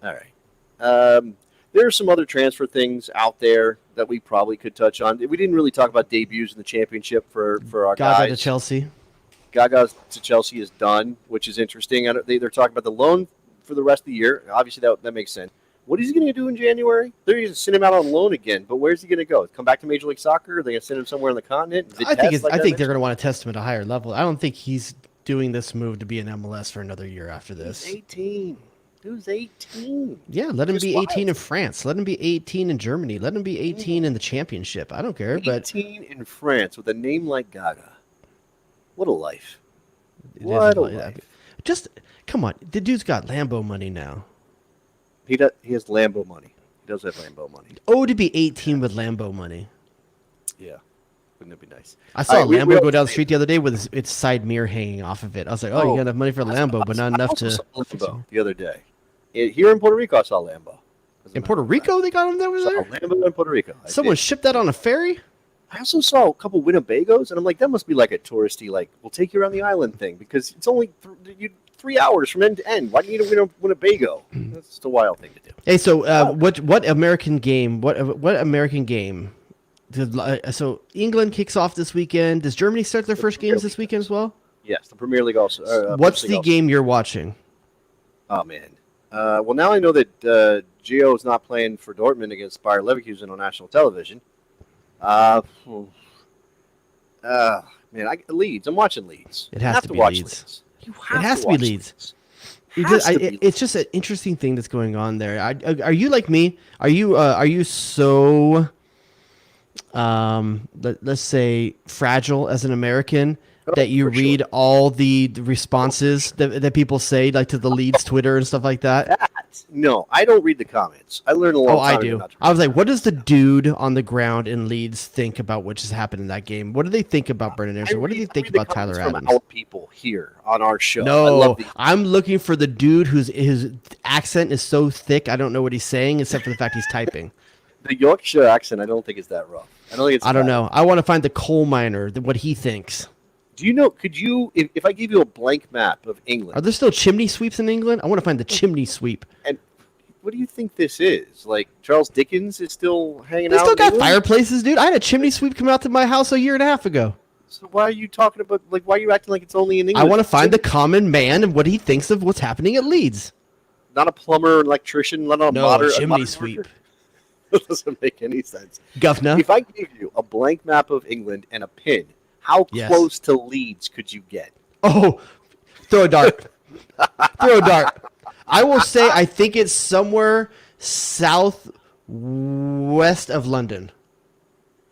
Speaker 1: All right. There are some other transfer things out there that we probably could touch on. We didn't really talk about debuts in the championship for our
Speaker 2: Gaga
Speaker 1: guys.
Speaker 2: to Chelsea.
Speaker 1: Gaga to Chelsea is done, which is interesting. They're talking about the loan for the rest of the year. Obviously, that makes sense. What is he going to do in January? They're going to send him out on loan again, but where's he going to go? Come back to Major League Soccer? Are they going to send him somewhere on the continent?
Speaker 2: I think
Speaker 1: Vitesse, like
Speaker 2: I
Speaker 1: I
Speaker 2: think they're
Speaker 1: mentioned?
Speaker 2: going to want to test him at a higher level. I don't think he's doing this move to be an MLS for another year after this.
Speaker 1: He's 18. Who's 18?
Speaker 2: Yeah, let him
Speaker 1: Just
Speaker 2: be 18
Speaker 1: wild.
Speaker 2: in France. Let him be 18 in Germany. Let him be 18 in the championship. I don't care, but
Speaker 1: 18 in France with a name like Gaga. What a life.
Speaker 2: it
Speaker 1: What a
Speaker 2: is-
Speaker 1: life.
Speaker 2: just come on. The dude's got Lambo money now.
Speaker 1: He has Lambo money. He does have Lambo money.
Speaker 2: Oh, to be 18 with Lambo money.
Speaker 1: Yeah. Wouldn't it be nice?
Speaker 2: I saw
Speaker 1: All
Speaker 2: a
Speaker 1: right,
Speaker 2: Lambo
Speaker 1: we
Speaker 2: go down the street the other day with its side mirror hanging off of it. I was like, oh, you got enough money for a Lambo, but not enough
Speaker 1: I also
Speaker 2: to.
Speaker 1: saw Lambo the other day. Here in Puerto Rico, I saw Lambo.
Speaker 2: In Puerto Rico, they got him over
Speaker 1: I saw
Speaker 2: there?
Speaker 1: Lambo in Puerto Rico. I
Speaker 2: Someone
Speaker 1: did.
Speaker 2: shipped that on a ferry?
Speaker 1: I also saw a couple Winnebagos, and I'm like, that must be like a touristy, like, we'll take you around the island thing, because it's only 3 hours from end to end. Why do you need a Winnebago? That's just a wild thing to do.
Speaker 2: Hey, so what American game? What American game? So England kicks off this weekend. Does Germany start their first games this weekend as well?
Speaker 1: Yes, the Premier League also.
Speaker 2: What's
Speaker 1: First League
Speaker 2: the
Speaker 1: also.
Speaker 2: game you're watching?
Speaker 1: Oh, man. Well, now I know that Gio is not playing for Dortmund against Bayer Leverkusen on national television. Man, Leeds. I'm watching Leeds.
Speaker 2: It has
Speaker 1: You have
Speaker 2: to be
Speaker 1: watch
Speaker 2: Leeds.
Speaker 1: You
Speaker 2: It has to be
Speaker 1: watch
Speaker 2: Leeds.
Speaker 1: Has to be
Speaker 2: It's just an interesting thing that's going on there. Are you like me? Are you so let's say fragile as an American that you
Speaker 1: for sure.
Speaker 2: read all the responses that people say, like to the Leeds Twitter and stuff like that?
Speaker 1: No, I don't read the comments. I learned a long
Speaker 2: Oh, I
Speaker 1: time
Speaker 2: do.
Speaker 1: ago not to
Speaker 2: I was
Speaker 1: read
Speaker 2: like, what does the dude on the ground in Leeds think about what just happened in that game? What do they think about Brendan
Speaker 1: I
Speaker 2: Anderson? What do
Speaker 1: read-
Speaker 2: they think
Speaker 1: I read the
Speaker 2: about Tyler
Speaker 1: comments
Speaker 2: Adams?
Speaker 1: from our people here on our show. I
Speaker 2: No,
Speaker 1: love the,
Speaker 2: I'm looking for the dude his accent is so thick I don't know what he's saying except for the fact he's typing.
Speaker 1: the Yorkshire accent. I don't think is that rough. I don't think it's.
Speaker 2: I don't
Speaker 1: bad.
Speaker 2: know. I want to find the coal miner, what he thinks.
Speaker 1: Do you know? Could you, if I gave you a blank map of England,
Speaker 2: Are there still chimney sweeps in England? I want to find the chimney sweep.
Speaker 1: and what do you think this is? Like Charles Dickens is still hanging
Speaker 2: They
Speaker 1: out.
Speaker 2: still
Speaker 1: in
Speaker 2: got
Speaker 1: England?
Speaker 2: fireplaces, dude. I had a chimney sweep come out to my house a year and a half ago.
Speaker 1: So why are you talking about? Like, why are you acting like it's only in
Speaker 2: I
Speaker 1: England?
Speaker 2: want to find the common man and what he thinks of what's happening at Leeds.
Speaker 1: Not a plumber, an electrician, not a modern
Speaker 2: chimney
Speaker 1: modern
Speaker 2: sweep.
Speaker 1: worker? That doesn't make any sense.
Speaker 2: Governor.
Speaker 1: If I gave you a blank map of England and a pin, how
Speaker 2: Yes.
Speaker 1: close to Leeds could you get?
Speaker 2: Oh, throw a dart. Throw a dart. I will say I think it's somewhere southwest of London.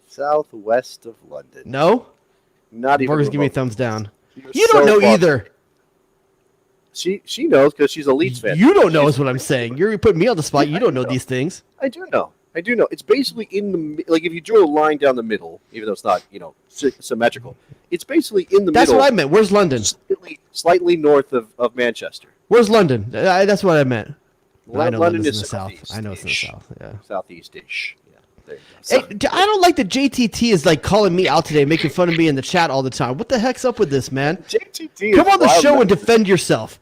Speaker 1: Southwest of London.
Speaker 2: No?
Speaker 1: Not even.
Speaker 2: Morgan's give me a
Speaker 1: remote.
Speaker 2: thumbs down.
Speaker 1: You're
Speaker 2: You don't
Speaker 1: so
Speaker 2: know
Speaker 1: far-
Speaker 2: either.
Speaker 1: She knows because she's a Leeds fan.
Speaker 2: You don't know is what I'm saying. You're putting me on the spot. You don't know these things.
Speaker 1: I do know. It's basically in the like if you drew a line down the middle, even though it's not symmetrical. It's basically in the
Speaker 2: That's
Speaker 1: middle.
Speaker 2: what I meant. Where's London?
Speaker 1: Slightly north of Manchester.
Speaker 2: Where's London? That's what I meant. I know
Speaker 1: London
Speaker 2: London's
Speaker 1: is
Speaker 2: in the south.
Speaker 1: southeast-ish.
Speaker 2: I know it's in the south. Yeah.
Speaker 1: Southeast-ish. Yeah. There you go.
Speaker 2: Hey,
Speaker 1: So-
Speaker 2: I don't like that JTT is like calling me out today, making fun of me in the chat all the time. What the heck's up with this, man?
Speaker 1: JTT
Speaker 2: Come
Speaker 1: is
Speaker 2: on the
Speaker 1: wild,
Speaker 2: show
Speaker 1: man.
Speaker 2: and defend yourself.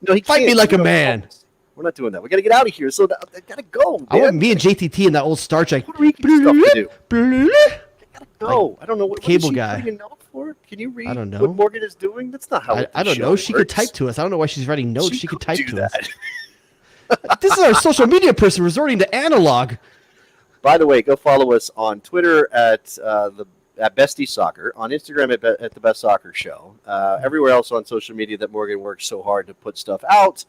Speaker 1: No, he
Speaker 2: Fight me
Speaker 1: can't.
Speaker 2: like a
Speaker 1: No,
Speaker 2: man.
Speaker 1: We're not doing that. We got to get out of here. So I gotta go. Man.
Speaker 2: I want me and JTT in that old Star Trek.
Speaker 1: Puerto Rican stuff to do.
Speaker 2: I
Speaker 1: Gotta go. I don't know what
Speaker 2: cable
Speaker 1: is she
Speaker 2: guy.
Speaker 1: writing a note for? Can you read
Speaker 2: don't know.
Speaker 1: what Morgan is doing? That's not how.
Speaker 2: I don't
Speaker 1: the
Speaker 2: know.
Speaker 1: show
Speaker 2: She could
Speaker 1: works.
Speaker 2: type to us. I don't know why she's writing notes. She could type
Speaker 1: do
Speaker 2: to us.
Speaker 1: that.
Speaker 2: This is our social media person resorting to analog.
Speaker 1: By the way, go follow us on Twitter at Bestie Soccer, on Instagram at the Best Soccer Show, everywhere else on social media that Morgan works so hard to put stuff out.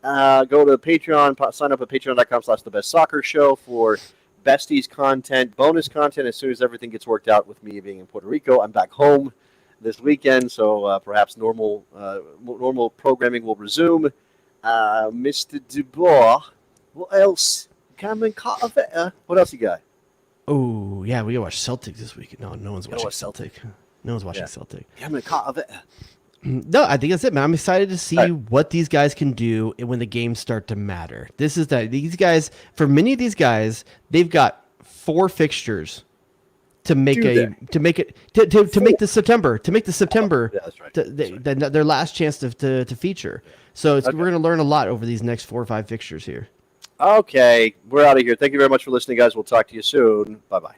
Speaker 1: Go to Patreon, sign up at patreon.com/thebestsoccershow for Besties content, bonus content as soon as everything gets worked out with me being in Puerto Rico. I'm back home this weekend, so perhaps normal programming will resume. Mr. DuBois, what else? Cameron Carter. What else you got?
Speaker 2: Oh, yeah, we gotta watch Celtic this week. No one's
Speaker 1: gotta
Speaker 2: watching
Speaker 1: watch
Speaker 2: Celtic. No one's watching
Speaker 1: Yeah.
Speaker 2: Celtic.
Speaker 1: Cameron Carter.
Speaker 2: No, I think that's it, man. I'm excited to see
Speaker 1: Right.
Speaker 2: what these guys can do when the games start to matter. These guys, for many of these guys, they've got 4 fixtures to make
Speaker 1: Do
Speaker 2: to make the September
Speaker 1: Yeah, that's right.
Speaker 2: their last chance to feature. So
Speaker 1: Okay.
Speaker 2: we're going to learn a lot over these next 4 or 5 fixtures here.
Speaker 1: Okay, we're out of here. Thank you very much for listening, guys. We'll talk to you soon. Bye-bye.